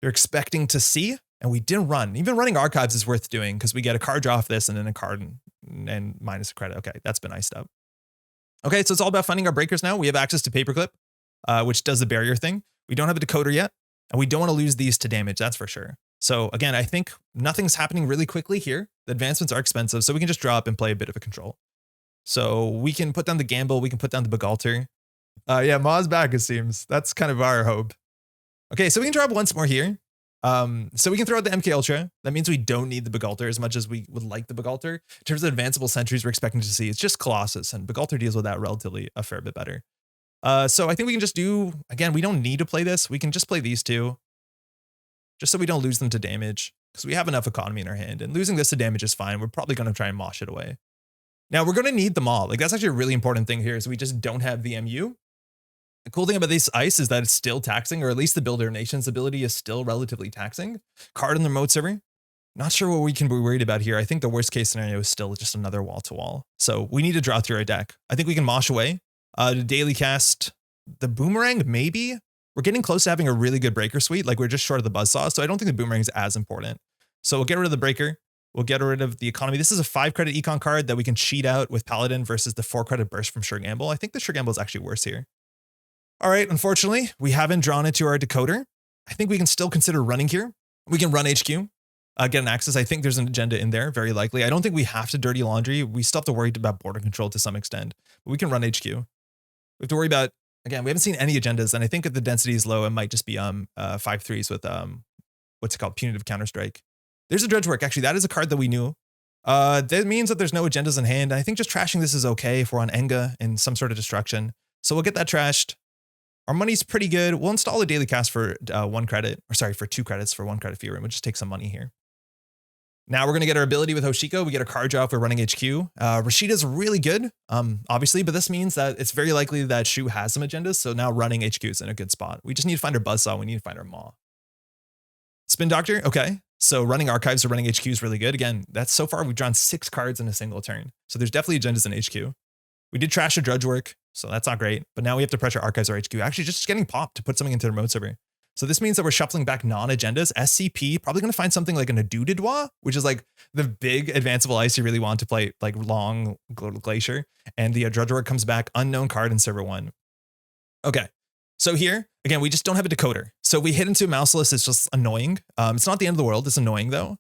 expecting to see, and we didn't run. Even running Archives is worth doing because we get a card draw off this and then a card and minus a credit. Okay, that's been iced up. Okay, so it's all about funding our breakers now. We have access to Paperclip, which does the barrier thing. We don't have a decoder yet, and we don't want to lose these to damage, that's for sure. So again, I think nothing's happening really quickly here. The advancements are expensive, so we can just draw up and play a bit of a control. So we can put down the Gamble, we can put down the Begalter. Yeah, Maw's back, it seems. That's kind of our hope. Okay, so we can drop once more here. So we can throw out the MK Ultra. That means we don't need the Begalter as much as we would like the Begalter. In terms of advanceable sentries we're expecting to see, it's just Colossus, and Begalter deals with that relatively a fair bit better. So I think we can just do, again, we don't need to play this. We can just play these 2, just so we don't lose them to damage, because we have enough economy in our hand, and losing this to damage is fine. We're probably going to try and mosh it away. Now we're going to need them all. Like that's actually a really important thing here is we just don't have the MU. The cool thing about this ice is that it's still taxing, or at least the Builder Nation's ability is still relatively taxing. Card on the remote server. Not sure what we can be worried about here. I think the worst case scenario is still just another wall to wall. So we need to draw through our deck. I think we can mosh away. The daily cast, the Boomerang, maybe. We're getting close to having a really good breaker suite. Like we're just short of the Buzzsaw. So I don't think the Boomerang is as important. So we'll get rid of the breaker. We'll get rid of the economy. This is a 5 credit econ card that we can cheat out with Paladin versus the 4 credit burst from Sure Gamble. I think the Sure Gamble is actually worse here. All right, unfortunately, we haven't drawn into our decoder. I think we can still consider running here. We can run HQ, get an access. I think there's an agenda in there, very likely. I don't think we have to dirty laundry. We still have to worry about border control to some extent, but we can run HQ. We have to worry about, again, we haven't seen any agendas, and I think if the density is low, it might just be 5/3s with what's it called, punitive counterstrike. There's a dredge work. Actually, that is a card that we knew. That means that there's no agendas in hand. I think just trashing this is okay if we're on Enga and some sort of destruction. So we'll get that trashed. Our money's pretty good. We'll install a daily cast for 1 credit, or sorry, for 2 credits for 1 credit fee room. We'll just take some money here. Now we're going to get our ability with Hoshiko. We get a card draw if we're running HQ. Rashida's really good, obviously, but this means that it's very likely that Shu has some agendas. So now running HQ is in a good spot. We just need to find our buzzsaw. We need to find our maw. Spin Doctor. Okay. So running archives or running HQ is really good. Again, that's so far we've drawn 6 cards in a single turn. So there's definitely agendas in HQ. We did trash a dredge work, so that's not great. But now we have to pressure archives or HQ. Actually, just getting popped to put something into the remote server. So this means that we're shuffling back non-agendas. SCP, probably going to find something like an Adudidwa, which is like the big advanceable ice you really want to play, like long glacier. And the dredge work comes back, unknown card in server 1. Okay. So here, again, we just don't have a decoder. So we hit into Mouseless. It's just annoying. It's not the end of the world. It's annoying though.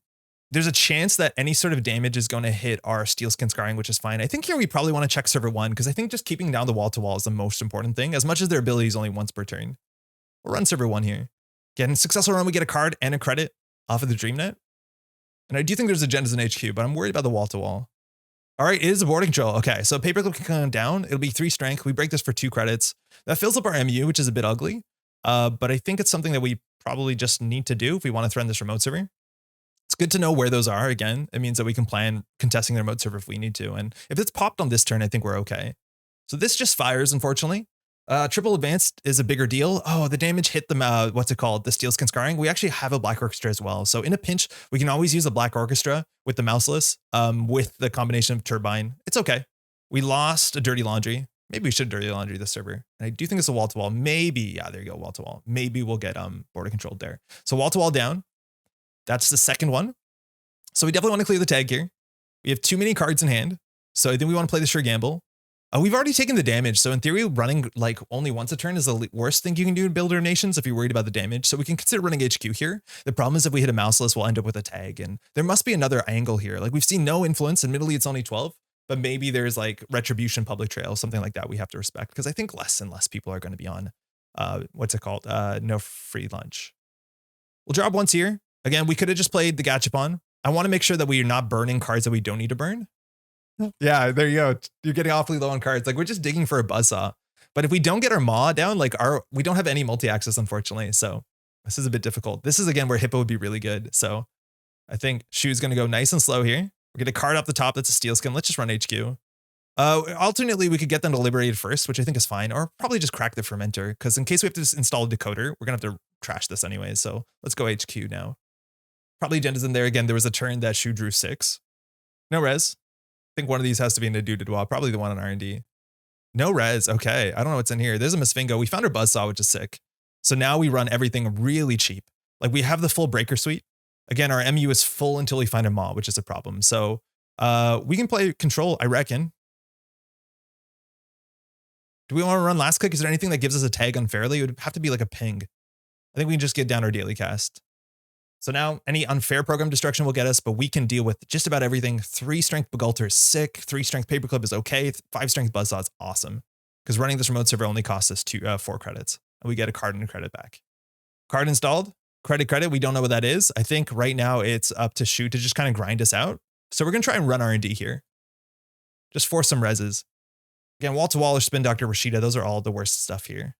There's a chance that any sort of damage is going to hit our steel skin scarring, which is fine. I think here we probably want to check server 1 because I think just keeping down the wall to wall is the most important thing, as much as their ability is only once per turn. We'll run server 1 here. Again, successful run, we get a card and a credit off of the Dreamnet. And I do think there's agendas in HQ, but I'm worried about the wall to wall. All right, it is a border control. Okay, so paperclip can come down. It'll be 3 strength. We break this for 2 credits. That fills up our MU, which is a bit ugly. But I think it's something that we probably just need to do if we want to threaten this remote server. It's good to know where those are. Again, it means that we can plan contesting the remote server if we need to. And if it's popped on this turn, I think we're okay. So this just fires, unfortunately. Triple advanced is a bigger deal. Oh, the damage hit the, what's it called? The steel skin scarring. We actually have a black orchestra as well. So in a pinch, we can always use a black orchestra with the Mouseless, with the combination of turbine. It's okay. We lost a dirty laundry. Maybe we should dirty laundry this server. And I do think it's a wall to wall. Maybe, yeah, there you go, wall to wall. Maybe we'll get border controlled there. So wall to wall down. That's the second one. So we definitely want to clear the tag here. We have too many cards in hand. So I think we want to play the sure gamble. We've already taken the damage. So in theory, running like only once a turn is the worst thing you can do in Builder Nations if you're worried about the damage. So we can consider running HQ here. The problem is if we hit a Mouseless, we'll end up with a tag. And there must be another angle here. Like we've seen no influence. Admittedly, it's only 12. But maybe there's like retribution, public trail, something like that we have to respect. Because I think less and less people are going to be on, what's it called? No free lunch. We'll drop once here. Again, we could have just played the Gachapon. I want to make sure that we are not burning cards that we don't need to burn. Yeah, there you go. You're getting awfully low on cards. Like we're just digging for a buzzsaw. But if we don't get our maw down, like we don't have any multi-access, unfortunately. So this is a bit difficult. This is again where Hippo would be really good. So I think Shu's going to go nice and slow here. We're going to card up the top. That's a steel skin. Let's just run HQ. Alternately, we could get them to liberate it first, which I think is fine, or probably just crack the fermenter. Because in case we have to install a decoder, we're going to have to trash this anyway. So let's go HQ now. Probably agendas in there. Again, there was a turn that Shu drew 6. No res. I think one of these has to be in a Dudidwa, probably the one on R&D. No res. Okay. I don't know what's in here. There's a Misfingo. We found our buzzsaw, which is sick. So now we run everything really cheap. Like we have the full breaker suite. Again, our MU is full until we find a maw, which is a problem. So we can play control, I reckon. Do we want to run last click? Is there anything that gives us a tag unfairly? It would have to be like a ping. I think we can just get down our daily cast. So now any unfair program destruction will get us, but we can deal with just about everything. 3 strength Begulter is sick. 3 strength Paperclip is okay. 5 strength Buzzsaw is awesome. Because running this remote server only costs us 4 credits. And we get a card and a credit back. Card installed. Credit. We don't know what that is. I think right now it's up to Shu to just kind of grind us out. So we're going to try and run R&D here. Just force some reses. Again, wall to wall or spin Dr. Rashida. Those are all the worst stuff here.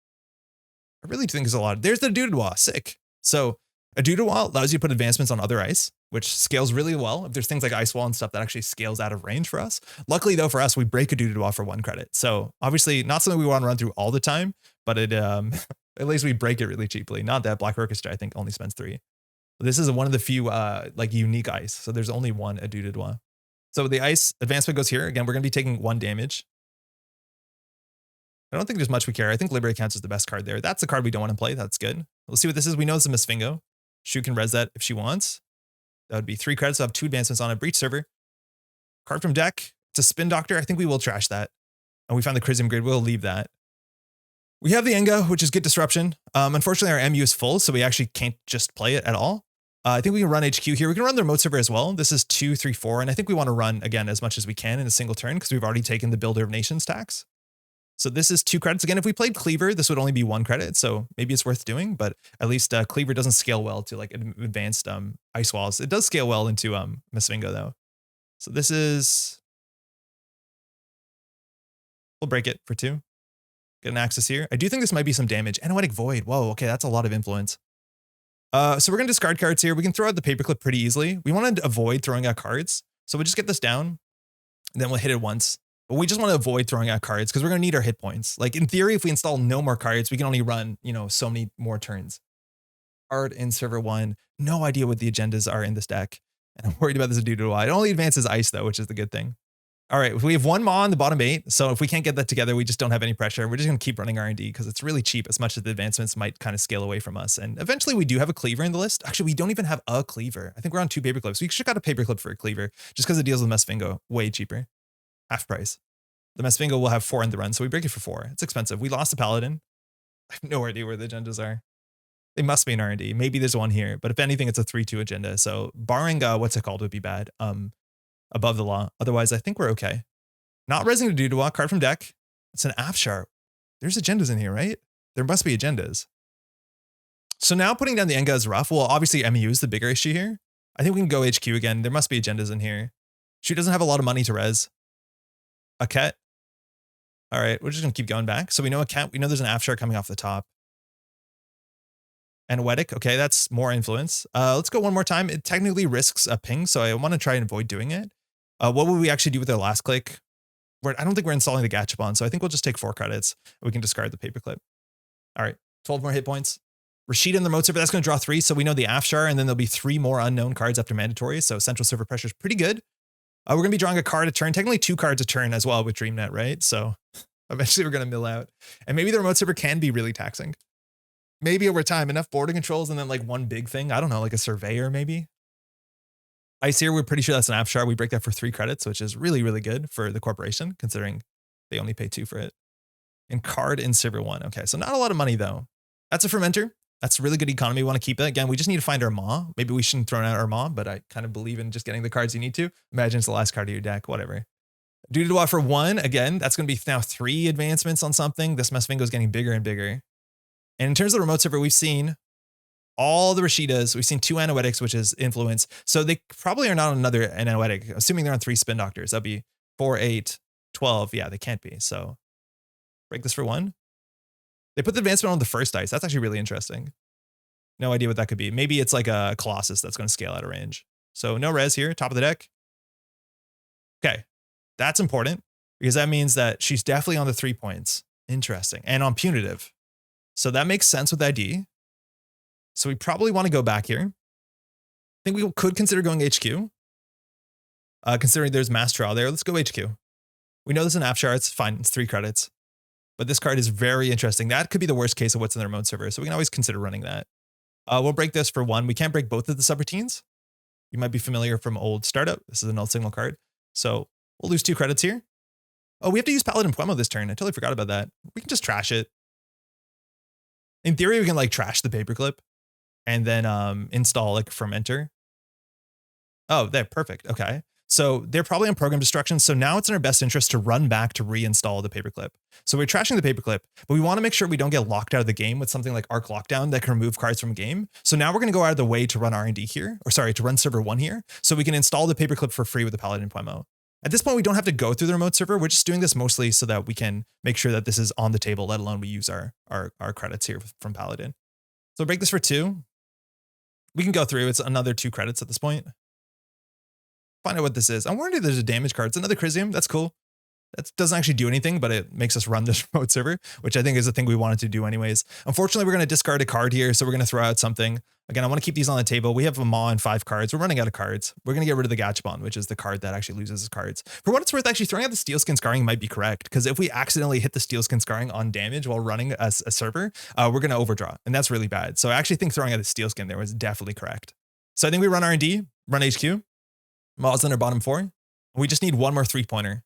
I really think there's a lot. There's the Dudidwa. Sick. So a Dudidwa allows you to put advancements on other ice, which scales really well. If there's things like Ice Wall and stuff that actually scales out of range for us. Luckily though, for us, we break a Dudidwa for 1 credit. So obviously not something we want to run through all the time, but it at least we break it really cheaply. Not that Black Orchestra, I think, only spends 3. This is one of the few like unique ice. So there's only one a Dudidwa. So the ice advancement goes here. Again, we're going to be taking 1 damage. I don't think there's much we care. I think Liberate counts as the best card there. That's the card we don't want to play. That's good. We'll see what this is. We know it's a Misfingo. Shu can res that if she wants. That would be 3 credits. I'll have 2 advancements on a Breach Server. Card from deck. It's a Spin Doctor. I think we will trash that. And we found the Chrism Grid. We'll leave that. We have the Enga, which is good disruption. Unfortunately, our MU is full, so we actually can't just play it at all. I think we can run HQ here. We can run the remote server as well. This is 2, 3, 4, and I think we want to run, again, as much as we can in a single turn because we've already taken the Builder of Nations tax. So this is 2 credits. Again, if we played Cleaver, this would only be 1 credit, so maybe it's worth doing, but at least Cleaver doesn't scale well to like advanced ice walls. It does scale well into Masvingo, though. So this is... We'll break it for 2. Get an access here. I do think this might be some damage. Anoetic Void. Whoa, okay, that's a lot of influence. So we're going to discard cards here. We can throw out the paperclip pretty easily. We want to avoid throwing out cards. So we'll just get this down, and then we'll hit it once. But we just want to avoid throwing out cards because we're going to need our hit points. Like in theory, if we install no more cards, we can only run, you know, so many more turns. Card in server 1. No idea what the agendas are in this deck. And I'm worried about this due to why. It only advances ice though, which is the good thing. All right, we have 1 Maw on the bottom 8, so if we can't get that together, we just don't have any pressure. We're just going to keep running R&D because it's really cheap as much as the advancements might kind of scale away from us. And eventually we do have a Cleaver in the list. Actually, we don't even have a Cleaver. I think we're on 2 paperclips. We should have got a paperclip for a Cleaver just because it deals with Masvingo way cheaper. Half price. The Masvingo will have 4 in the run, so we break it for 4. It's expensive. We lost the Paladin. I have no idea where the agendas are. They must be in R&D. Maybe there's one here, but if anything, it's a 3-2 agenda. So barring, what's it called, would be bad. Above the law. Otherwise, I think we're okay. Not resing to Duduwa, card from deck. It's an Afshar. There's agendas in here, right? There must be agendas. So now putting down the Enga is rough. Well, obviously MU is the bigger issue here. I think we can go HQ again. There must be agendas in here. She doesn't have a lot of money to res. A Ket. All right, we're just going to keep going back. So we know a Ket. We know there's an Afshar coming off the top. And Weddick. Okay, that's more influence. Let's go one more time. It technically risks a ping, so I want to try and avoid doing it. What would we actually do with our last click? I don't think we're installing the Gachapon, so I think we'll just take 4 credits. We can discard the paperclip. All right, 12 more hit points. Rashida in the remote server, that's going to draw 3, so we know the Afshar, and then there'll be 3 more unknown cards after mandatory, so central server pressure is pretty good. We're going to be drawing a card a turn, technically 2 cards a turn as well with DreamNet, right? So eventually we're going to mill out. And maybe the remote server can be really taxing. Maybe over time, enough border controls and then like one big thing. I don't know, like a surveyor maybe. Ice here, we're pretty sure that's an Afshar. We break that for 3 credits, which is really, really good for the corporation, considering they only pay 2 for it. And card in server 1. Okay, so not a lot of money, though. That's a fermenter. That's really good economy. We want to keep it. Again, we just need to find our Maw. Maybe we shouldn't throw out our Maw, but I kind of believe in just getting the cards you need to. Imagine it's the last card of your deck, whatever. Duduwa for 1. Again, that's going to be now 3 advancements on something. This Masvingo is getting bigger and bigger. And in terms of the remote server, we've seen all the Rashidas. We've seen 2 Anoetics, which is influence. So they probably are not on another Anoetic, assuming they're on 3 Spin Doctors. That'd be 4, 8, 12. Yeah, they can't be. So break this for 1. They put the advancement on the first ice. That's actually really interesting. No idea what that could be. Maybe it's like a Colossus that's going to scale out of range. So no res here, top of the deck. Okay, that's important because that means that she's definitely on the 3 points. Interesting. And on punitive. So that makes sense with ID. So we probably want to go back here. I think we could consider going HQ. Considering there's Mass Trial there, let's go HQ. We know there's an Afshar, it's fine, it's 3 credits. But this card is very interesting. That could be the worst case of what's in the remote server, so we can always consider running that. We'll break this for 1. We can't break both of the subroutines. You might be familiar from old Startup. This is a null signal card. So we'll lose 2 credits here. Oh, we have to use Paladin Puemo this turn. I totally forgot about that. We can just trash it. In theory, we can like trash the paperclip and then install like fermenter. Oh, there, perfect. Okay. So they're probably on program destruction. So now it's in our best interest to run back to reinstall the paperclip. So we're trashing the paperclip, but we want to make sure we don't get locked out of the game with something like Arc Lockdown that can remove cards from game. So now we're going to go out of the way to run R&D here, or sorry, to run server 1 here. So we can install the paperclip for free with the Paladin Puemo. At this point, we don't have to go through the remote server. We're just doing this mostly so that we can make sure that this is on the table, let alone we use our credits here from Paladin. So break this for 2. We can go through. It's another 2 credits at this point. Find out what this is. I'm wondering if there's a damage card. It's another Chrysium. That's cool. That doesn't actually do anything, but it makes us run this remote server, which I think is the thing we wanted to do anyways. Unfortunately, we're going to discard a card here, so we're going to throw out something. Again, I want to keep these on the table. We have a Maw and 5 cards. We're running out of cards. We're going to get rid of the Gachapon, which is the card that actually loses its cards. For what it's worth, actually throwing out the Steelskin Scarring might be correct, because if we accidentally hit the Steelskin Scarring on damage while running a server, we're going to overdraw, and that's really bad. So I actually think throwing out the Steelskin there was definitely correct. So I think we run R&D, run HQ, Maw's in our bottom 4. We just need 1 more 3-pointer.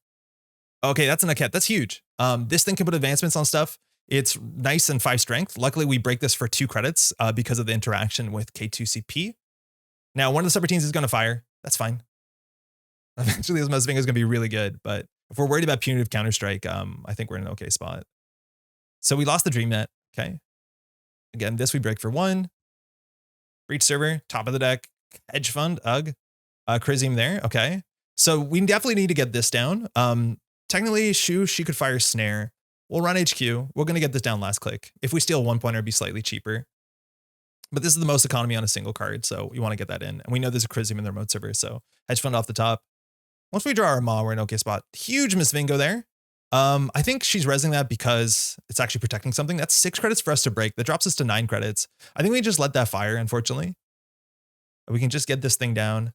Okay, that's an Aket. That's huge. This thing can put advancements on stuff. It's nice and 5 strength. Luckily, we break this for 2 credits because of the interaction with K2CP. Now, one of the subroutines is going to fire. That's fine. Eventually, this Mustang is going to be really good. But if we're worried about punitive Counter-Strike, I think we're in an okay spot. So we lost the Dream Net. Okay. Again, this we break for 1. Breach server, top of the deck, hedge fund, UG, Chrysium there. Okay. So we definitely need to get this down. Technically, she could fire Snare. We'll run HQ. We're going to get this down last click. If we steal 1 pointer, it'd be slightly cheaper. But this is the most economy on a single card, so we want to get that in. And we know there's a Chrysium in the remote server, so hedge fund off the top. Once we draw our Mach, we're in an okay spot. Huge Miss Vingo there. I think she's resing that because it's actually protecting something. That's 6 credits for us to break. That drops us to 9 credits. I think we just let that fire, unfortunately. But we can just get this thing down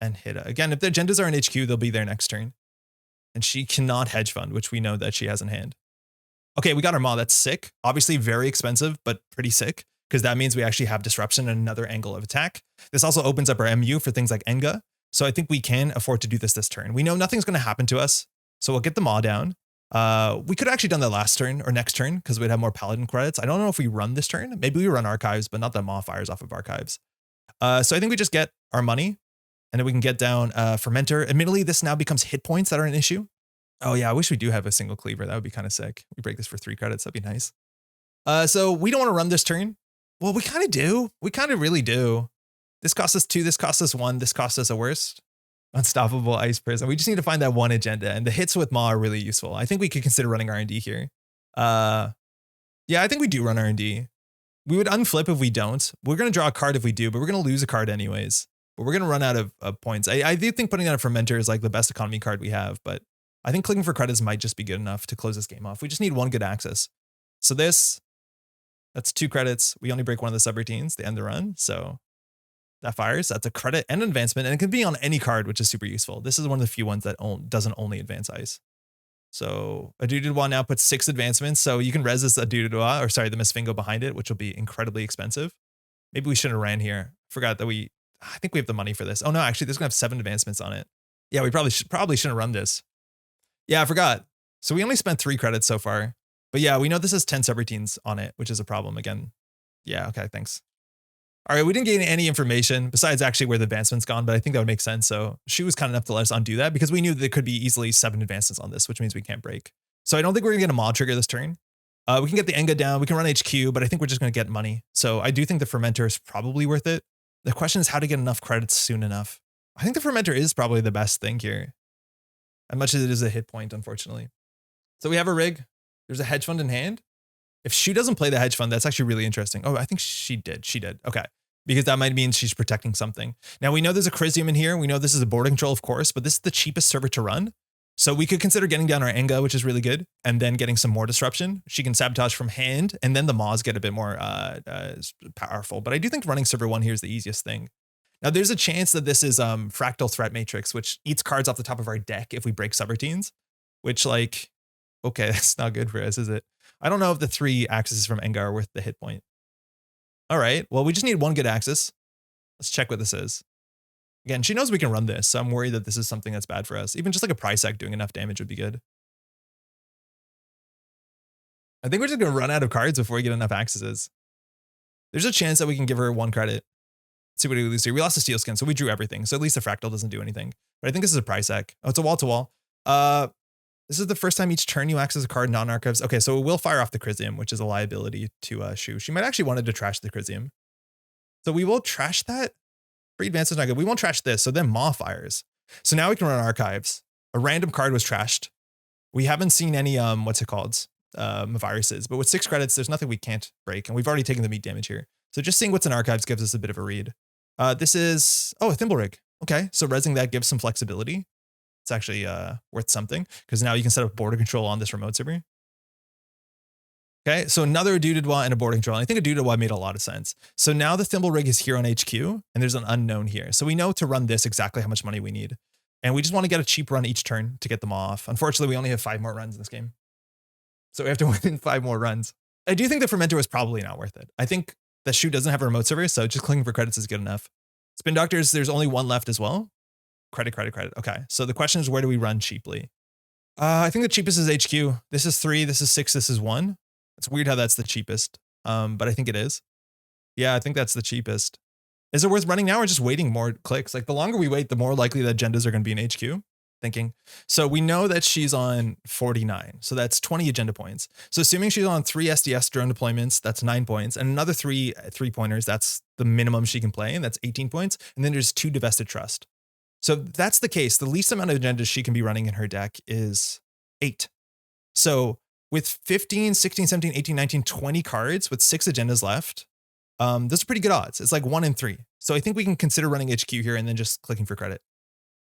and hit it. Again, if the agendas are in HQ, they'll be there next turn. And she cannot hedge fund, which we know that she has in hand. Okay, we got our Mach. That's sick. Obviously very expensive, but pretty sick, because that means we actually have disruption and another angle of attack. This also opens up our MU for things like Enga. So I think we can afford to do this turn. We know nothing's going to happen to us. So we'll get the Mach down. We could have actually done that last turn or next turn because we'd have more Paladin credits. I don't know if we run this turn. Maybe we run Archives, but not that Mach fires off of Archives. So I think we just get our money and then we can get down Fermenter. Admittedly, this now becomes hit points that are an issue. Oh yeah, I wish we do have a single cleaver. That would be kind of sick. We break this for 3 credits. That'd be nice. So we don't want to run this turn. Well, we kind of do. We kind of really do. This costs us 2. This costs us 1. This costs us a worst. Unstoppable Ice Prison. We just need to find that one agenda, and the hits with Mach are really useful. I think we could consider running R&D here. Yeah, I think we do run R&D. We would unflip if we don't. We're going to draw a card if we do, but we're going to lose a card anyways. But we're going to run out of points. I do think putting out a Fermenter is like the best economy card we have, but I think clicking for credits might just be good enough to close this game off. We just need 1 good access. So that's 2 credits. We only break one of the subroutines, the end the run. So that fires. That's a credit and an advancement, and it can be on any card, which is super useful. This is one of the few ones that doesn't only advance ice. So a Dududois now puts 6 advancements, so you can res this a Dududois, or sorry, the Miss Vingo behind it, which will be incredibly expensive. Maybe we shouldn't have ran here. Forgot that I think we have the money for this. Oh no, actually, this is gonna have 7 advancements on it. Yeah, we probably shouldn't run this. Yeah, I forgot. So we only spent 3 credits so far, but yeah, we know this has 10 subroutines on it, which is a problem again. Yeah, okay, thanks. All right, we didn't gain any information besides actually where the advancement's gone, but I think that would make sense. So she was kind enough to let us undo that because we knew there could be easily 7 advances on this, which means we can't break. So I don't think we're gonna get a Mach trigger this turn. We can get the Enga down, we can run HQ, but I think we're just gonna get money. So I do think the Fermenter is probably worth it. The question is how to get enough credits soon enough. I think the Fermenter is probably the best thing here, as much as it is a hit point, unfortunately. So we have a rig. There's a hedge fund in hand. If she doesn't play the hedge fund, that's actually really interesting. Oh, I think she did. She did. Okay. Because that might mean she's protecting something. Now we know there's a Chrysium in here. We know this is a border control, of course, but this is the cheapest server to run. So we could consider getting down our Enga, which is really good, and then getting some more disruption. She can sabotage from hand, and then the Machs get a bit more powerful. But I do think running server 1 here is the easiest thing. Now there's a chance that this is Fractal Threat Matrix, which eats cards off the top of our deck if we break subroutines, which like, okay, that's not good for us, is it? I don't know if the 3 accesses from Enga are worth the hit point. All right, well, we just need 1 good access. Let's check what this is. Again, she knows we can run this, so I'm worried that this is something that's bad for us. Even just like a price act doing enough damage would be good. I think we're just gonna run out of cards before we get enough accesses. There's a chance that we can give her 1 credit. Let's see what we lose here. We lost the Steel Skin, so we drew everything. So at least the Fractal doesn't do anything. But I think this is a price act. Oh, it's a wall-to-wall. This is the first time each turn you access a card non-archives. Okay, so it will fire off the Chrysium, which is a liability to Shu. She might actually wanted to trash the Chrysium. So we will trash that. Free advance is not good. We won't trash this, so then Mach fires. So now we can run Archives. A random card was trashed. We haven't seen any, what's it called? Viruses. But with 6 credits, there's nothing we can't break. And we've already taken the meat damage here. So just seeing what's in Archives gives us a bit of a read. This is, a Thimble Rig. Okay, so resing that gives some flexibility. It's actually worth something because now you can set up border control on this remote server. Okay, so another Dududois and a border control. And I think a Dududois made a lot of sense. So now the Thimble Rig is here on HQ and there's an unknown here. So we know to run this exactly how much money we need. And we just want to get a cheap run each turn to get them off. Unfortunately, we only have 5 more runs in this game. So we have to win 5 more runs. I do think the Fermenter was probably not worth it. I think the Shu doesn't have a remote server, so just clicking for credits is good enough. Spin Doctors, there's only 1 left as well. Credit. Okay, so the question is where do we run cheaply? I think the cheapest is HQ. This is 3, this is 6, this is 1. It's weird how that's the cheapest, but I think it is. Yeah, I think that's the cheapest. Is it worth running now or just waiting more clicks? Like the longer we wait, the more likely that agendas are going to be in HQ. Thinking. So we know that she's on 49. So that's 20 agenda points. So assuming she's on 3 SDS drone deployments, that's 9 points. And another 3 3-pointers, that's the minimum she can play, and that's 18 points. And then there's 2 divested trust. So that's the case. The least amount of agendas she can be running in her deck is 8. So with 15, 16, 17, 18, 19, 20 cards with 6 agendas left, those are pretty good odds. It's like 1 in 3. So I think we can consider running HQ here and then just clicking for credit.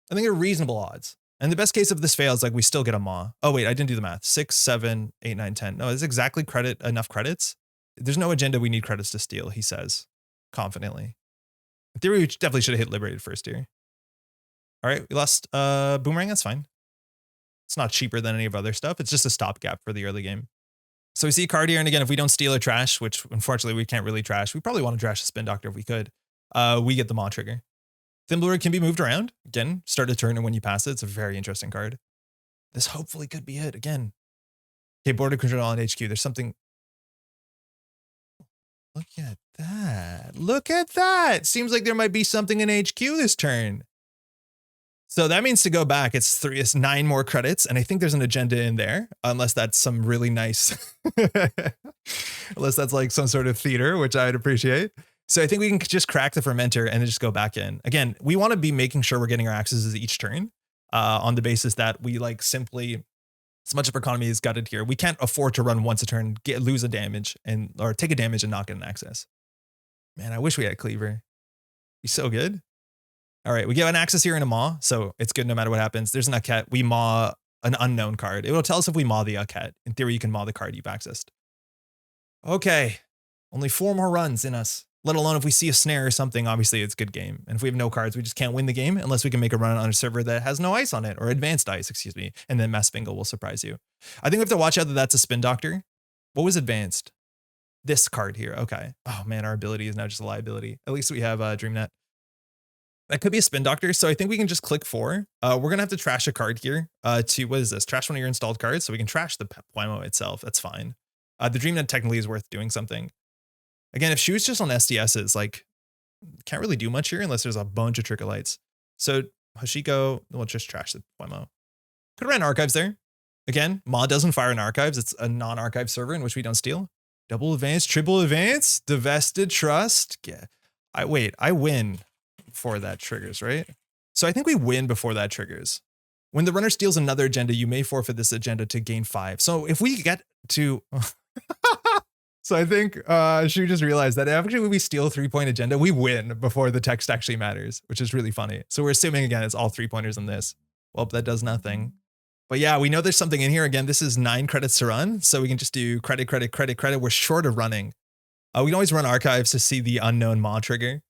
I think they're reasonable odds. And the best case of this fails, like we still get a Mach. Oh wait, I didn't do the math. 6, 7, 8, 9, 10. No, it's exactly enough credits. There's no agenda we need credits to steal, he says confidently. In theory, we definitely should have hit Liberated first here. All right, we lost Boomerang, that's fine. It's not cheaper than any of other stuff. It's just a stopgap for the early game. So we see a card here, and again, if we don't steal or trash, which unfortunately we can't really trash, we probably want to trash the Spin Doctor if we could, we get the Mach trigger. Thimbleweed can be moved around. Again, start a turn and when you pass it, it's a very interesting card. This hopefully could be it again. Okay, border control on HQ. There's something. Look at that. Look at that. Seems like there might be something in HQ this turn. So that means to go back, it's 9 more credits, and I think there's an agenda in there, unless that's some really nice, unless that's like some sort of theater, which I'd appreciate. So I think we can just crack the fermenter and then just go back in. Again, we want to be making sure we're getting our accesses each turn on the basis that we like simply, as much of our economy is gutted here. We can't afford to run once a turn, lose a damage or take a damage and not get an access. Man, I wish we had Cleaver. He's so good. All right, we get an access here in a Maw, so it's good no matter what happens. There's an Ucket. We Maw an unknown card. It will tell us if we Maw the Ucket. In theory, you can Maw the card you've accessed. Okay, only 4 more runs in us. Let alone if we see a snare or something, obviously it's a good game. And if we have no cards, we just can't win the game unless we can make a run on a server that has no ice on it, or advanced ice, excuse me. And then Mass Bingo will surprise you. I think we have to watch out that that's a Spin Doctor. What was advanced? This card here. Okay. Oh man, our ability is now just a liability. At least we have DreamNet. That could be a Spin Doctor. So I think we can just click 4. We're going to have to trash a card here to, what is this? Trash one of your installed cards. So we can trash the Poimo itself. That's fine. The DreamNet technically is worth doing something. Again, if she was just on SDSs, like, can't really do much here unless there's a bunch of Trickle Lights. So Hashiko, we'll just trash the Poimo. Could have ran Archives there. Again, Ma doesn't fire in Archives. It's a non-archive server in which we don't steal. Double advance, triple advance, divested trust. Yeah. I win before that triggers, right? So I think we win before that triggers. When the runner steals another agenda, you may forfeit this agenda to gain 5. So if we get to... So I think she just realized that actually when we steal a 3-point agenda, we win before the text actually matters, which is really funny. So we're assuming, again, it's all 3-pointers in this. Well, that does nothing. But yeah, we know there's something in here. Again, this is 9 credits to run. So we can just do credit, credit, credit, credit. We're short of running. We can always run Archives to see the unknown Maw trigger.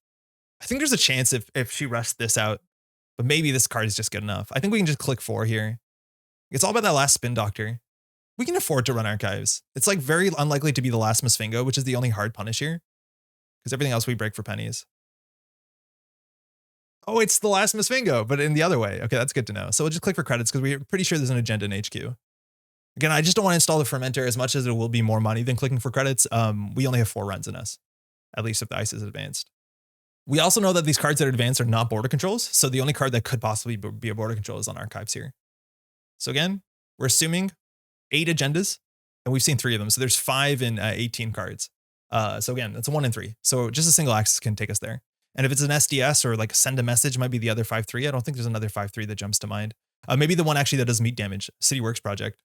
I think there's a chance if she rushed this out, but maybe this card is just good enough. I think we can just click 4 here. It's all about that last Spin Doctor. We can afford to run Archives. It's like very unlikely to be the last Misfingo, which is the only hard punish here, because everything else we break for pennies. Oh, it's the last Misfingo, but in the other way. Okay, that's good to know. So we'll just click for credits because we're pretty sure there's an agenda in HQ. Again, I just don't want to install the fermenter as much as it will be more money than clicking for credits. We only have 4 runs in us, at least if the ice is advanced. We also know that these cards that are advanced are not border controls. So the only card that could possibly be a border control is on Archives here. So again, we're assuming 8 agendas, and we've seen 3 of them. So there's 5 in 18 cards. So again, that's a 1 in 3. So just a single access can take us there. And if it's an SDS or like send a message, might be the other 5-3. I don't think there's another 5-3 that jumps to mind. Maybe the one actually that does meat damage, City Works project.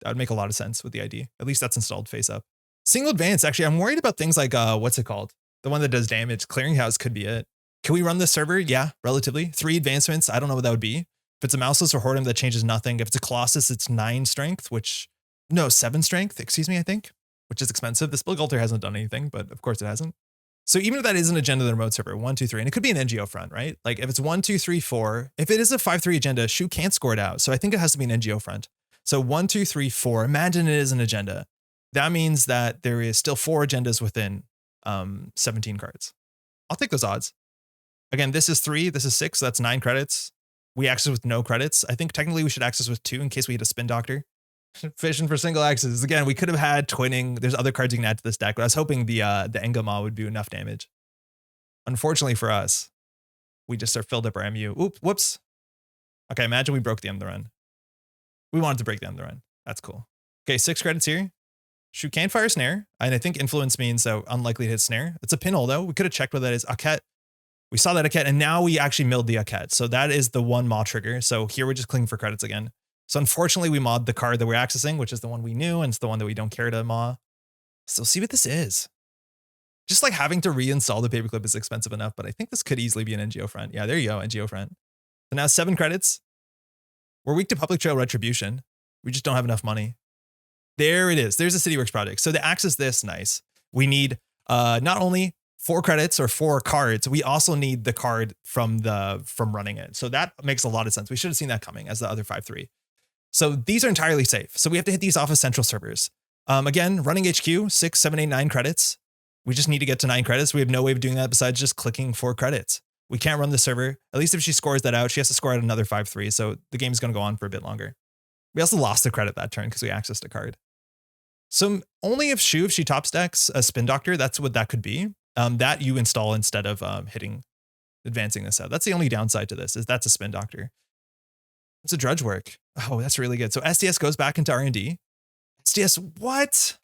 That would make a lot of sense with the ID. At least that's installed face up. Single advance, actually, I'm worried about things like, what's it called? The one that does damage. Clearinghouse could be it. Can we run this server? Yeah, relatively. 3 advancements. I don't know what that would be. If it's a Mouseless or Hortum, that changes nothing. If it's a Colossus, it's 9 strength, no, 7 strength, excuse me, I think, which is expensive. The Splig Altar hasn't done anything, but of course it hasn't. So even if that is an agenda in the remote server, 1, 2, 3, and it could be an NGO front, right? Like if it's 1, 2, 3, 4, if it is a 5-3 agenda, Shu can't score it out. So I think it has to be an NGO front. So 1, 2, 3, 4, imagine it is an agenda. That means that there is still 4 agendas within 17 cards. I'll take those odds. Again, this is 3, this is 6, so that's 9 credits. We access with no credits. I think technically we should access with 2 in case we hit a Spin Doctor. Fishing for single X's. Again, we could have had twinning. There's other cards you can add to this deck, but I was hoping the Engama would do enough damage. Unfortunately for us, we just filled up our MU. Oops, whoops. Okay, imagine we broke the end of the run. We wanted to break the end of the run. That's cool. Okay, 6 credits here. Shoot can't fire snare. And I think influence means so unlikely to hit snare. It's a pinhole though. We could have checked what that is. Aket. We saw that Aket, and now we actually milled the Aket. So that is the one Mach trigger. So here we're just clicking for credits again. So unfortunately we mod the card that we're accessing, which is the one we knew, and it's the one that we don't care to mod. So see what this is. Just like having to reinstall the paperclip is expensive enough, but I think this could easily be an NGO front. Yeah, there you go, NGO front. So now 7 credits. We're weak to public trail retribution. We just don't have enough money. There it is. There's a CityWorks project. So to access this, nice. We need not only 4 credits or 4 cards, we also need the card from running it. So that makes a lot of sense. We should have seen that coming as the other 5-3. So these are entirely safe. So we have to hit these off of central servers. Again, running HQ, 6, 7, 8, 9 credits. We just need to get to 9 credits. We have no way of doing that besides just clicking 4 credits. We can't run the server. At least if she scores that out, she has to score out another 5-3. So the game's going to go on for a bit longer. We also lost the credit that turn because we accessed a card. So only if she top stacks a Spin Doctor, that's what that could be. That you install instead of advancing this out. That's the only downside to this, is that's a Spin Doctor. It's a Drudge Work. Oh, that's really good. So SDS goes back into R&D. SDS, what?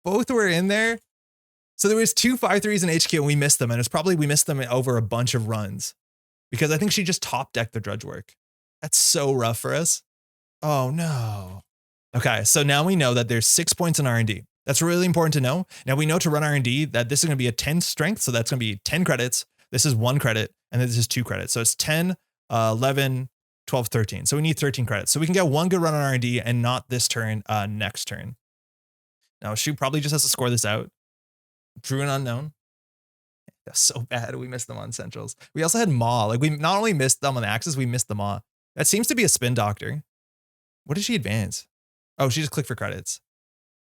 Both were in there? So there was 2 5-3s in HQ and we missed them. And it's probably we missed them over a bunch of runs because I think she just top decked the Drudge Work. That's so rough for us. Oh no. Okay, so now we know that there's 6 points in R&D. That's really important to know. Now we know to run R&D that this is going to be a 10 strength. So that's going to be 10 credits. This is 1 credit and this is 2 credits. So it's 10, 11, 12, 13. So we need 13 credits. So we can get 1 good run on R&D and not this turn, next turn. Now she probably just has to score this out. Drew an unknown. That's so bad. We missed them on centrals. We also had Maw. Like we not only missed them on the axis, we missed the Maw. That seems to be a Spin Doctor. What did she advance? Oh, she just clicked for credits.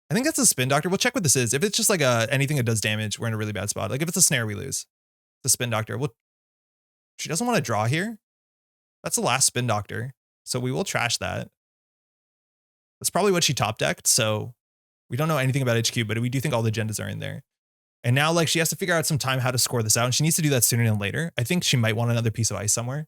I think that's a Spin Doctor. We'll check what this is. If it's just like anything that does damage, we're in a really bad spot. Like if it's a snare, we lose. It's a Spin Doctor. She doesn't want to draw here. That's the last Spin Doctor. So we will trash that. That's probably what she top decked. So we don't know anything about HQ, but we do think all the agendas are in there. And now like she has to figure out some time how to score this out. And she needs to do that sooner than later. I think she might want another piece of ice somewhere.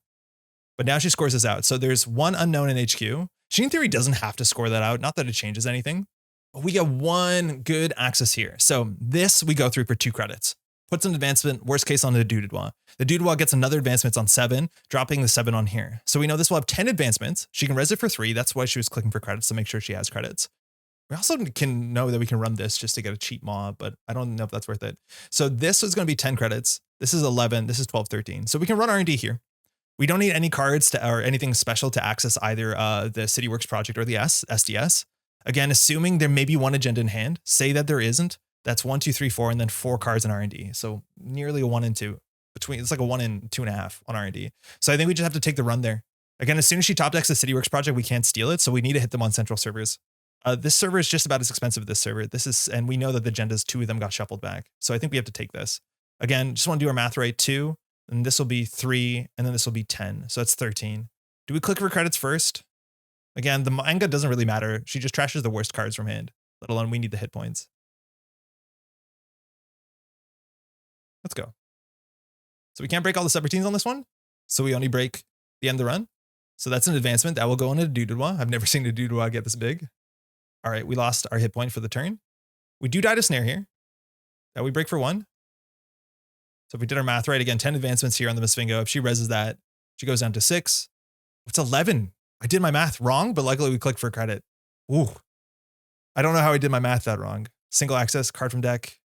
But now she scores this out. So there's 1 unknown in HQ. She in theory doesn't have to score that out. Not that it changes anything. But we get 1 good access here. So this we go through for 2 credits. Puts an advancement, worst case, on the Dudedois. The Dudedois gets another advancement on 7, dropping the 7 on here. So we know this will have 10 advancements. She can res it for 3. That's why she was clicking for credits to make sure she has credits. We also can know that we can run this just to get a cheap mob, but I don't know if that's worth it. So this is going to be 10 credits. This is 11. This is 12, 13. So we can run R&D here. We don't need any cards or anything special to access either the CityWorks project or the SDS. Again, assuming there may be 1 agenda in hand, say that there isn't. That's 1, 2, 3, 4, and then 4 cards in R&D. So nearly a 1 and 2 between. It's like a 1 and 2.5 on R&D. So I think we just have to take the run there. Again, as soon as she top decks the CityWorks project, we can't steal it. So we need to hit them on central servers. This server is just about as expensive as this server. And we know that the agendas, 2 of them got shuffled back. So I think we have to take this. Again, just want to do our math right. 2, and this will be 3, and then this will be 10. So that's 13. Do we click for credits first? Again, the manga doesn't really matter. She just trashes the worst cards from hand, let alone we need the hit points. Let's go. So we can't break all the sub-routines on this one. So we only break the end of the run. So that's an advancement. That will go into a Dudedois. I've never seen a Dudedois get this big. All right, we lost our hit point for the turn. We do die to snare here. That we break for 1. So if we did our math right, again, 10 advancements here on the Misfingo. If she reses that, she goes down to 6. It's 11. I did my math wrong, but luckily we clicked for credit. Ooh. I don't know how I did my math that wrong. Single access, card from deck.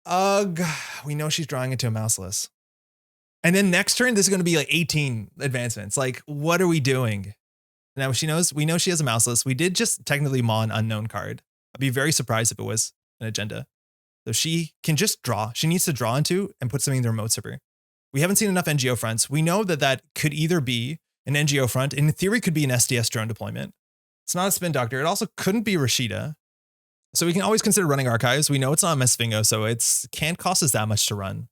Ugh. We know she's drawing into a mouseless. And then next turn, this is going to be like 18 advancements. Like, what are we doing? Now we know she has a mouseless. We did just technically maw an unknown card. I'd be very surprised if it was an agenda. So she can just draw. She needs to draw into and put something in the remote server. We haven't seen enough NGO fronts. We know that that could either be an NGO front. In theory, could be an SDS drone deployment. It's not a Spin Doctor. It also couldn't be Rashida. So we can always consider running archives. We know it's not a Mesfingo, so it can't cost us that much to run.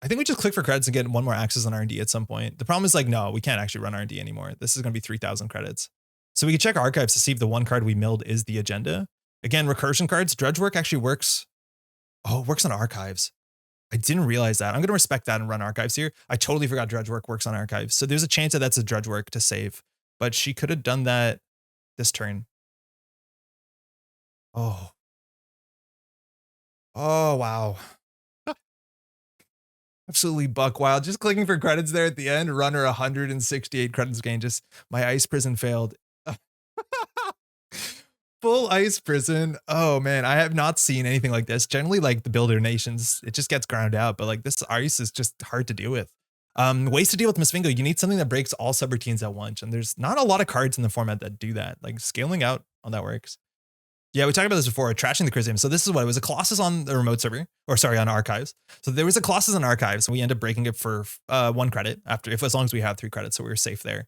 I think we just click for credits and get one more access on R&D at some point. The problem is like, no, we can't actually run R&D anymore. This is going to be 3,000 credits. So we can check archives to see if the one card we milled is the agenda. Again, recursion cards, dredge work actually works. Oh, it works on archives. I didn't realize that. I'm going to respect that and run archives here. I totally forgot dredge work works on archives. So there's a chance that that's a dredge work to save, but she could have done that this turn. Oh. Oh, wow. Absolutely buck wild. Just clicking for credits there at the end. Runner 168 credits gained. Just my ice prison failed. Full ice prison. Oh man, I have not seen anything like this. Generally, like the builder nations, it just gets ground out. But like this ice is just hard to deal with. Ways to deal with Misfingo. You need something that breaks all subroutines at once. And there's not a lot of cards in the format that do that. Like scaling out on that works. Yeah, we talked about this before, trashing the Chrism. So this is what it was, a Colossus on the remote server, or sorry, on archives. So there was a Colossus on archives, and we ended up breaking it for 1 credit as long as we have 3 credits. So we were safe there.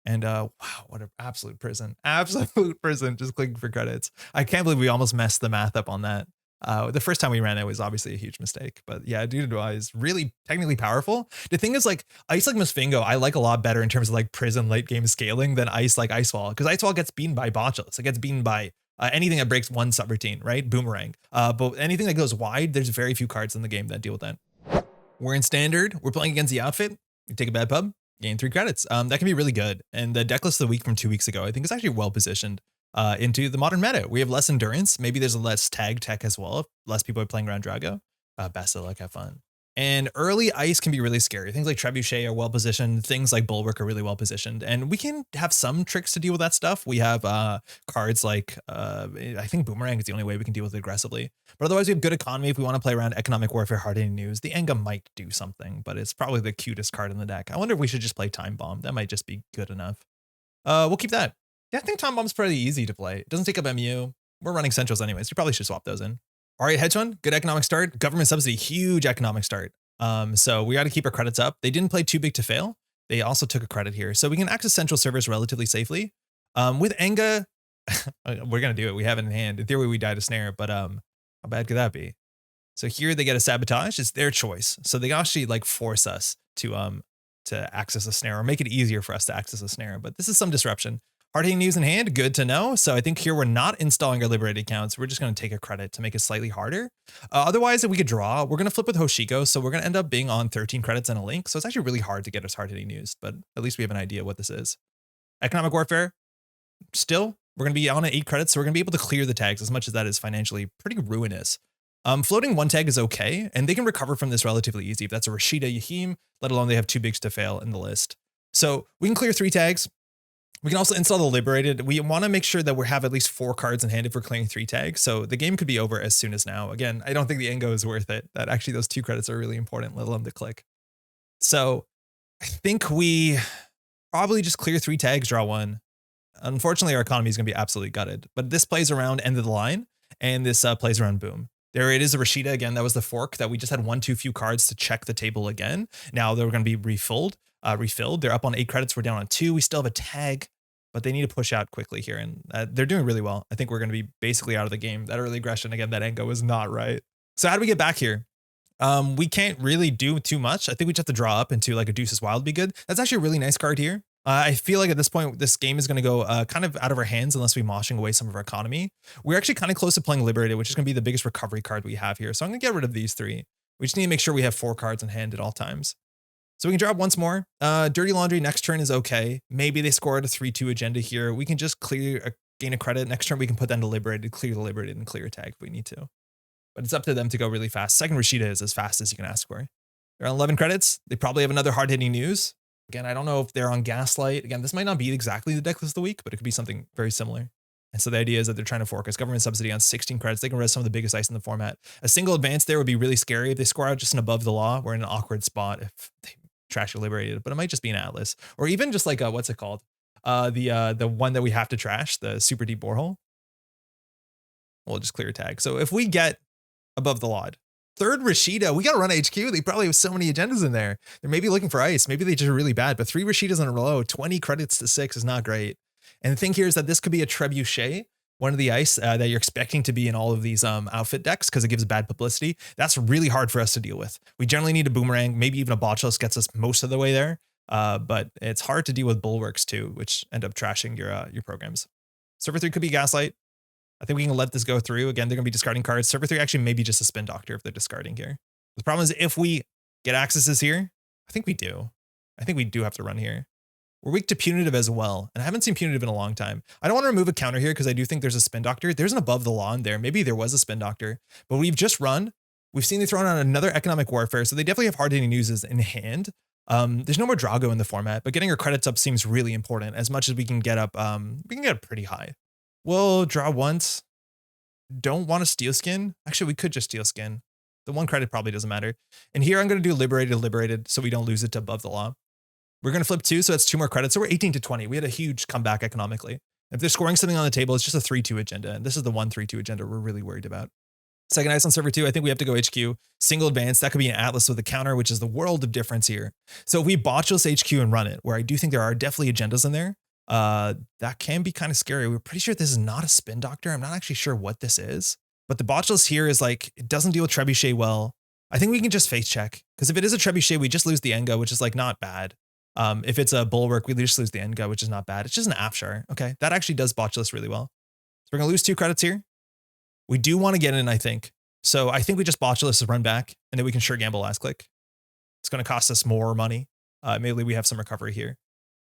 And wow, what an absolute prison. Absolute prison, just clicking for credits. I can't believe we almost messed the math up on that. The first time we ran it was obviously a huge mistake. But yeah, dude is really technically powerful. The thing is, like, ice like Misfingo, I like a lot better in terms of like prison late game scaling than ice like Icewall. Because Icewall gets beaten by Botulus. It gets beaten by anything that breaks one subroutine, right? Boomerang. But anything that goes wide, there's very few cards in the game that deal with that. We're in standard. We're playing against the outfit. You take a bad pub, gain 3 credits. That can be really good. And the deck list of the week from 2 weeks ago, I think is actually well positioned into the modern meta. We have less endurance. Maybe there's a less tag tech as well. If less people are playing around Drago. Best of luck, have fun. And early ice can be really scary. Things like Trebuchet are well positioned. Things like Bulwark are really well positioned. And we can have some tricks to deal with that stuff. We have cards like, I think Boomerang is the only way we can deal with it aggressively. But otherwise, we have good economy. If we want to play around economic warfare, hard-hitting news, the Enga might do something, but it's probably the cutest card in the deck. I wonder if we should just play Time Bomb. That might just be good enough. We'll keep that. Yeah, I think Time Bomb's pretty easy to play. It doesn't take up MU. We're running Centrals anyways. You probably should swap those in. All right, Hedge Fund, good economic start. Government subsidy, huge economic start. So we got to keep our credits up. They didn't play too big to fail. They also took a credit here. So we can access central servers relatively safely. With Enga, we're going to do it. We have it in hand. In theory, we die to snare, but how bad could that be? So here they get a sabotage. It's their choice. So they actually like force us to access a snare or make it easier for us to access a snare. But this is some disruption. Hard-hitting news in hand, good to know. So I think here we're not installing our liberated accounts. We're just going to take a credit to make it slightly harder. Otherwise, if we could draw, we're going to flip with Hoshiko. So we're going to end up being on 13 credits and a link. So it's actually really hard to get us hard-hitting news, but at least we have an idea what this is. Economic warfare, still, we're going to be on at 8 credits. So we're going to be able to clear the tags as much as that is financially pretty ruinous. Floating 1 tag is okay, and they can recover from this relatively easy. If that's a Rashida Yahim, let alone they have 2 bigs to fail in the list. So we can clear 3 tags. We can also install the liberated. We want to make sure that we have at least 4 cards in hand if we're clearing 3 tags. So the game could be over as soon as now. Again, I don't think the Engo is worth it. That actually those 2 credits are really important, let alone the click. So I think we probably just clear 3 tags, draw 1. Unfortunately, our economy is going to be absolutely gutted. But this plays around end of the line, and this plays around boom. There it is, a Rashida again. That was the fork that we just had 1 too few cards to check the table again. Now they're going to be refilled. They're up on 8 credits. We're down on 2. We still have a tag, but they need to push out quickly here. And they're doing really well. I think we're going to be basically out of the game. That early aggression, again, that Engo is not right. So how do we get back here? We can't really do too much. I think we just have to draw up into like a Deuce's Wild would be good. That's actually a really nice card here. I feel like at this point, this game is going to go kind of out of our hands unless we moshing away some of our economy. We're actually kind of close to playing Liberated, which is going to be the biggest recovery card we have here. So I'm going to get rid of these 3. We just need to make sure we have 4 cards in hand at all times. So we can drop once more. Dirty Laundry next turn is okay. Maybe they scored a 3-2 agenda here. We can just gain a credit. Next turn, we can put that into Liberated, clear the Liberated, and clear a tag if we need to. But it's up to them to go really fast. Second Rashida is as fast as you can ask for. They're on 11 credits. They probably have another hard-hitting news. Again, I don't know if they're on Gaslight. Again, this might not be exactly the deck list of the week, but it could be something very similar. And so the idea is that they're trying to focus government subsidy on 16 credits. They can res some of the biggest ice in the format. A single advance there would be really scary. If they score out just an above the law, we're in an awkward spot if they trash or liberated, but it might just be an Atlas or even just like a, what's it called? The one that we have to trash, the super deep borehole. We'll just clear a tag. So if we get above the law, 3rd Rashida, we got to run HQ. They probably have so many agendas in there. They're maybe looking for ice. Maybe they just are really bad, but 3 Rashidas in a row, 20 credits to 6 is not great. And the thing here is that this could be a Trebuchet one of the ice that you're expecting to be in all of these outfit decks because it gives bad publicity. That's really hard for us to deal with. We generally need a boomerang, maybe even a botchless gets us most of the way there. But it's hard to deal with bulwarks too, which end up trashing your programs. Server 3 could be Gaslight. I think we can let this go through. Again, they're going to be discarding cards. Server 3 actually maybe just a Spin Doctor if they're discarding here. The problem is if we get accesses here, I think we do. I think we do have to run here. We're weak to Punitive as well, and I haven't seen Punitive in a long time. I don't want to remove a counter here because I do think there's a Spin Doctor. There's an Above the Law in there. Maybe there was a Spin Doctor, but we've just run. We've seen they thrown on another Economic Warfare, so they definitely have hard-hitting uses in hand. There's no more Drago in the format, but getting our credits up seems really important. As much as we can get up, we can get up pretty high. We'll draw once. Don't want to Steel Skin. Actually, we could just Steel Skin. The 1 credit probably doesn't matter. And here I'm going to do Liberated, so we don't lose it to Above the Law. We're going to flip 2, so that's 2 more credits. So we're 18 to 20. We had a huge comeback economically. If they're scoring something on the table, it's just a 3-2 agenda. And this is the 1-3-2 agenda we're really worried about. Second ice on server 2, I think we have to go HQ. Single advance, that could be an Atlas with a counter, which is the world of difference here. So if we botchless HQ and run it, where I do think there are definitely agendas in there, that can be kind of scary. We're pretty sure this is not a Spin Doctor. I'm not actually sure what this is. But the botchless here is like, it doesn't deal with Trebuchet well. I think we can just face check. Because if it is a Trebuchet, we just lose the Enga, which is like not bad. If it's a Bulwark, we just lose the Enga, which is not bad. It's just an Afshar. Okay, that actually does botchless really well. So we're going to lose 2 credits here. We do want to get in, I think. So I think we just botchless run back, and then we can sure gamble last click. It's going to cost us more money. Maybe we have some recovery here.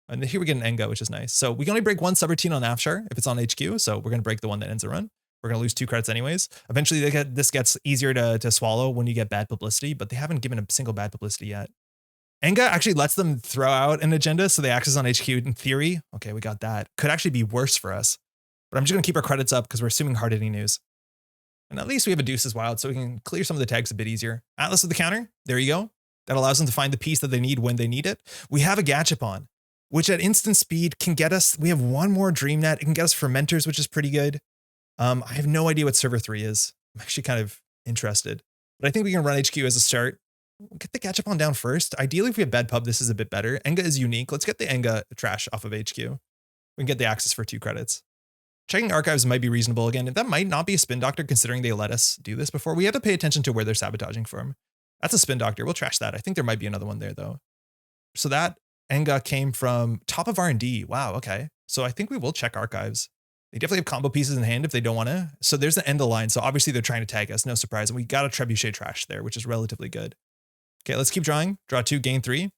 And here we get an Enga, which is nice. So we can only break 1 subroutine on Afshar if it's on HQ. So we're going to break the one that ends the run. We're going to lose 2 credits anyways. Eventually, this gets easier to swallow when you get bad publicity, but they haven't given a single bad publicity yet. Enga actually lets them throw out an agenda, so they access on HQ in theory. Okay, we got that. Could actually be worse for us. But I'm just going to keep our credits up because we're assuming hard-hitting news. And at least we have a Deuces Wild, so we can clear some of the tags a bit easier. Atlas with the counter. There you go. That allows them to find the piece that they need when they need it. We have a Gachapon, which at instant speed can get us. We have 1 more Dream Net. It can get us Fermenters, which is pretty good. I have no idea what server 3 is. I'm actually kind of interested. But I think we can run HQ as a start. We'll get the Gachapon down first. Ideally, if we have bad pub, this is a bit better. Enga is unique. Let's get the Enga trash off of HQ. We can get the access for 2 credits. Checking archives might be reasonable. Again, that might not be a Spin Doctor considering they let us do this before. We have to pay attention to where they're sabotaging from. That's a Spin Doctor. We'll trash that. I think there might be another one there though. So that Enga came from top of R&D. Wow, okay. So I think we will check archives. They definitely have combo pieces in hand if they don't want to. So there's the end of the line. So obviously they're trying to tag us, no surprise. And we got a Trebuchet trash there, which is relatively good. Okay, let's keep drawing. Draw 2, gain 3.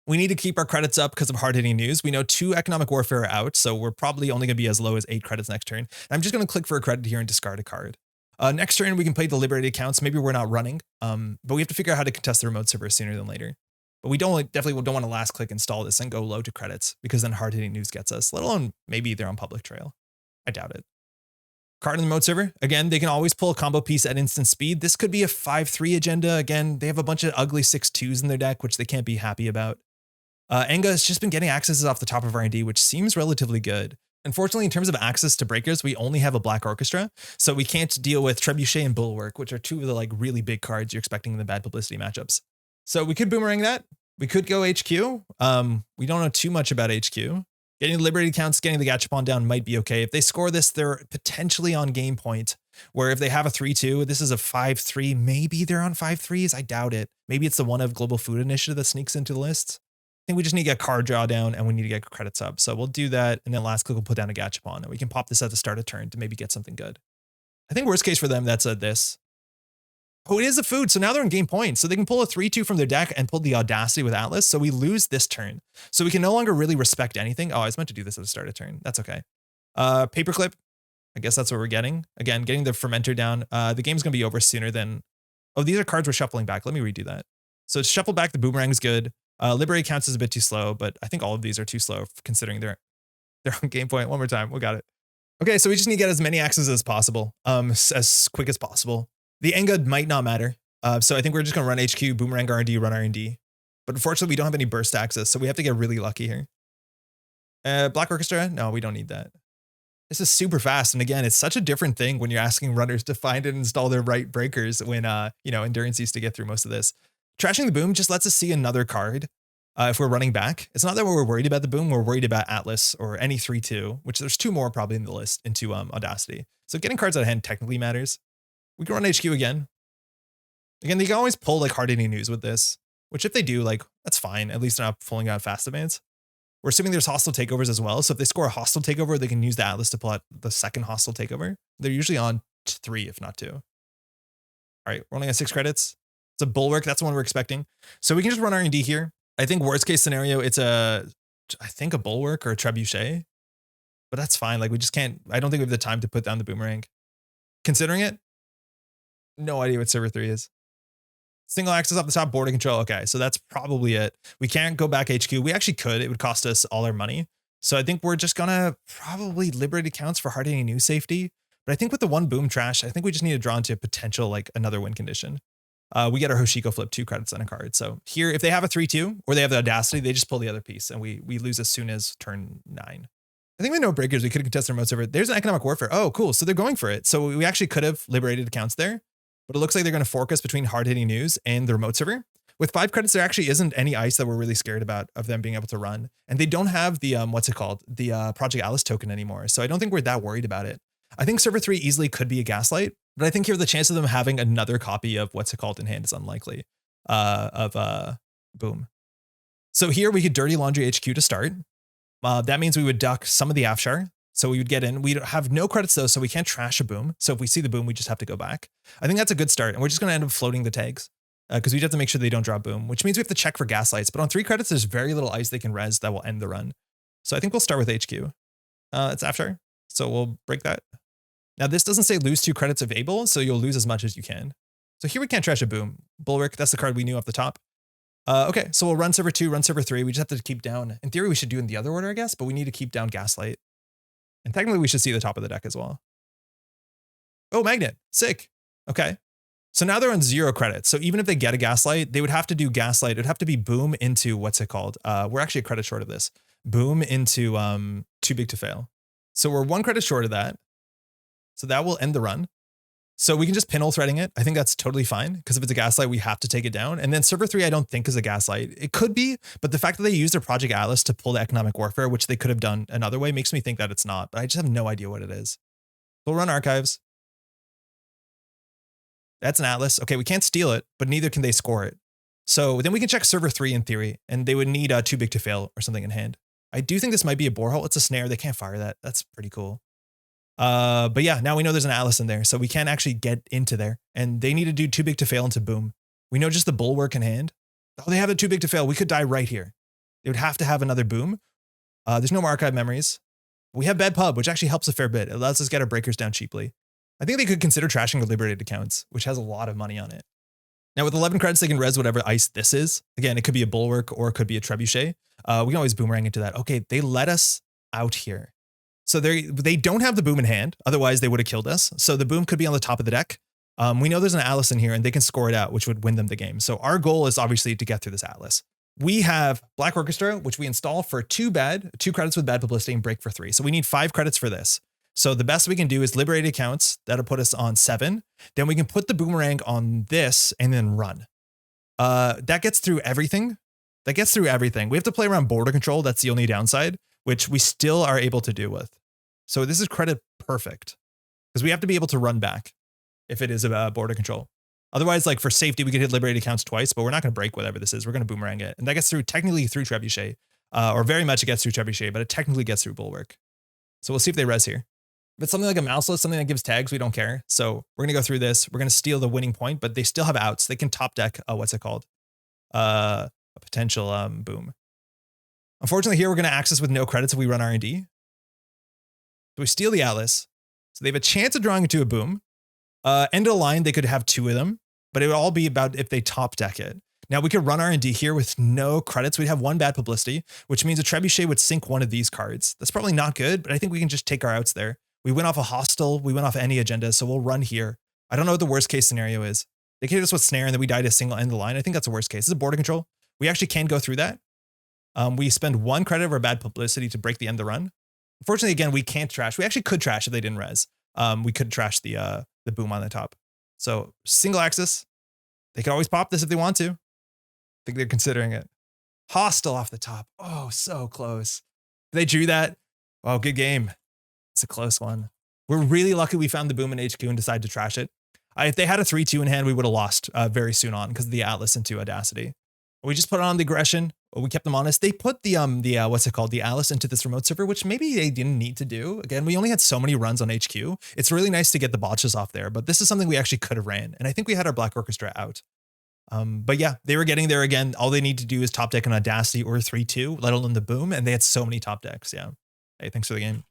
We need to keep our credits up because of hard-hitting news. We know 2 Economic Warfare are out, so we're probably only going to be as low as 8 credits next turn. I'm just going to click for a credit here and discard a card. Next turn, we can play the Liberated accounts. Maybe we're not running, but we have to figure out how to contest the remote server sooner than later. But we definitely don't want to last click install this and go low to credits because then hard-hitting news gets us, let alone maybe they're on public trail. I doubt it. Card in the remote server. Again, they can always pull a combo piece at instant speed. This could be a 5-3 agenda. Again, they have a bunch of ugly 6-2s in their deck, which they can't be happy about. Enga has just been getting accesses off the top of R&D, which seems relatively good. Unfortunately, in terms of access to breakers, we only have a Black Orchestra, so we can't deal with Trebuchet and Bulwark, which are 2 of the like really big cards you're expecting in the bad publicity matchups. So we could boomerang that. We could go HQ. We don't know too much about HQ. Getting the Liberated counts, getting the Gachapon down might be okay. If they score this, they're potentially on game point, where if they have a 3-2, this is a 5-3. Maybe they're on 5-3s. I doubt it. Maybe it's the one of Global Food Initiative that sneaks into the list. I think we just need to get card draw down and we need to get credits up. So we'll do that. And then last click, we'll put down a Gachapon and we can pop this at the start of turn to maybe get something good. I think worst case for them, that's this. Oh, it is a food. So now they're in game point. So they can pull a 3-2 from their deck and pull the Audacity with Atlas. So we lose this turn. So we can no longer really respect anything. Oh, I was meant to do this at the start of turn. That's okay. Paperclip. I guess that's what we're getting. Again, getting the Fermenter down. The game's going to be over sooner than... Oh, these are cards we're shuffling back. Let me redo that. So shuffle back the Boomerang is good. Liberate counts as a bit too slow, but I think all of these are too slow considering they're on game point. One more time. We got it. Okay, so we just need to get as many axes as possible, as quick as possible. The Enga might not matter. So I think we're just going to run HQ, Boomerang R&D, run R&D. But unfortunately, we don't have any burst access, so we have to get really lucky here. Black Orchestra? No, we don't need that. This is super fast. And again, it's such a different thing when you're asking runners to find and install their right breakers when, Endurance used to get through most of this. Trashing the Boom just lets us see another card. If we're running back, it's not that we're worried about the boom. We're worried about Atlas or any 3-2, which there's 2 more probably in the list into Audacity. So getting cards out of hand technically matters. We can run HQ again. Again, they can always pull like hard-hitting news with this, which if they do, like, that's fine. At least they're not pulling out fast advance. We're assuming there's hostile takeovers as well. So if they score a hostile takeover, they can use the Atlas to pull out the second hostile takeover. They're usually on 3, if not 2. All right, we're only on 6 credits. It's a bulwark. That's the one we're expecting. So we can just run R&D here. I think worst case scenario, it's I think a bulwark or a trebuchet, but that's fine. Like we just can't, I don't think we have the time to put down the boomerang. Considering it, no idea what server 3 is. Single access off the top, border control. Okay, so that's probably it. We can't go back HQ. We actually could. It would cost us all our money. So I think we're just gonna probably liberate accounts for hard-hitting news safety. But I think with the 1 boom trash, I think we just need to draw into a potential like another win condition. We get our Hoshiko flip 2 credits on a card. So here, if they have a 3-2 or they have the Audacity, they just pull the other piece and we lose as soon as turn 9. I think with no breakers, we could contest their remote server. There's an economic warfare. Oh, cool. So they're going for it. So we actually could have liberated accounts there. But it looks like they're going to fork us between hard-hitting news and the remote server. With 5 credits, there actually isn't any ice that we're really scared about of them being able to run. And they don't have the, the Project Alice token anymore. So I don't think we're that worried about it. I think server 3 easily could be a gaslight, but I think here the chance of them having another copy of in hand is unlikely boom. So here we could dirty laundry HQ to start. That means we would duck some of the Afshar. So we would get in. We have no credits though, so we can't trash a boom. So if we see the boom, we just have to go back. I think that's a good start. And we're just going to end up floating the tags because we have to make sure they don't draw boom, which means we have to check for gaslights. But on 3 credits, there's very little ice they can res that will end the run. So I think we'll start with HQ. It's Afshar. So we'll break that. Now this doesn't say lose 2 credits of Able, so you'll lose as much as you can. So here we can't trash a boom. Bulwark, that's the card we knew off the top. Okay, so we'll run server 2, run server 3. We just have to keep down. In theory, we should do in the other order, I guess, but we need to keep down gaslight. And technically we should see the top of the deck as well. Oh, magnet, sick. Okay. So now they're on 0 credits. So even if they get a gaslight, they would have to do gaslight. It would have to be boom into we're actually a credit short of this. Boom into too big to fail. So we're 1 credit short of that. So that will end the run. So we can just pinhole threading it. I think that's totally fine because if it's a gaslight, we have to take it down. And then server 3, I don't think is a gaslight. It could be, but the fact that they used their Project Atlas to pull the economic warfare, which they could have done another way, makes me think that it's not, but I just have no idea what it is. We'll run archives. That's an Atlas. Okay, we can't steal it, but neither can they score it. So then we can check server 3 in theory, and they would need too big to fail or something in hand. I do think this might be a borehole. It's a snare. They can't fire that. That's pretty cool. But yeah, now we know there's an Atlas in there, so we can't actually get into there. And they need to do too big to fail into boom. We know just the bulwark in hand. Oh, they have it too big to fail. We could die right here. They would have to have another boom. There's no more archive memories. We have bad pub, which actually helps a fair bit. It allows us to get our breakers down cheaply. I think they could consider trashing our liberated accounts, which has a lot of money on it. Now with 11 credits, they can res whatever ice this is. Again, it could be a bulwark or it could be a trebuchet. We can always boomerang into that. Okay, they let us out here. So they don't have the boom in hand. Otherwise, they would have killed us. So the boom could be on the top of the deck. We know there's an Atlas in here and they can score it out, which would win them the game. So our goal is obviously to get through this Atlas. We have Black Orchestra, which we install for 2 credits with bad publicity and break for 3. So we need 5 credits for this. So the best we can do is liberate accounts. That'll put us on 7. Then we can put the boomerang on this and then run. That gets through everything. We have to play around border control. That's the only downside, which we still are able to do with. So this is credit perfect because we have to be able to run back if it is a border control. Otherwise, like for safety, we could hit liberated accounts twice, but we're not going to break whatever this is. We're going to boomerang it. And that gets through technically through trebuchet, or very much it gets through trebuchet, but it technically gets through bulwark. So we'll see if they res here. If it's something like a mouseless, something that gives tags, we don't care. So we're going to go through this. We're going to steal the winning point, but they still have outs. They can top deck, a potential boom. Unfortunately, here we're going to access with no credits if we run R&D. So we steal the Atlas. So they have a chance of drawing into a boom. End of the line, they could have 2 of them, but it would all be about if they top deck it. Now we could run R&D here with no credits. We'd have 1 bad publicity, which means a trebuchet would sink one of these cards. That's probably not good, but I think we can just take our outs there. We went off a hostile. We went off any agenda, so we'll run here. I don't know what the worst case scenario is. They could hit us with snare and then we die to a single end of the line. I think that's the worst case. This is a border control. We actually can go through that. We spend 1 credit of our bad publicity to break the end of the run. Unfortunately, again, we can't trash. We actually could trash if they didn't res. We could trash the boom on the top. So single axis. They could always pop this if they want to. I think they're considering it. Hostile off the top. Oh, so close. They drew that. Oh, good game. It's a close one. We're really lucky we found the boom in HQ and decided to trash it. If they had a 3-2 in hand, we would have lost very soon on because of the Atlas into Audacity. We just put on the aggression. We kept them honest. They put the what's it called? The Atlas into this remote server, which maybe they didn't need to do. Again, we only had so many runs on HQ. It's really nice to get the botches off there, but this is something we actually could have ran. And I think we had our Black Orchestra out. But yeah, they were getting there again. All they need to do is top deck an Audacity or 3-2, let alone the boom. And they had so many top decks. Yeah. Hey, thanks for the game.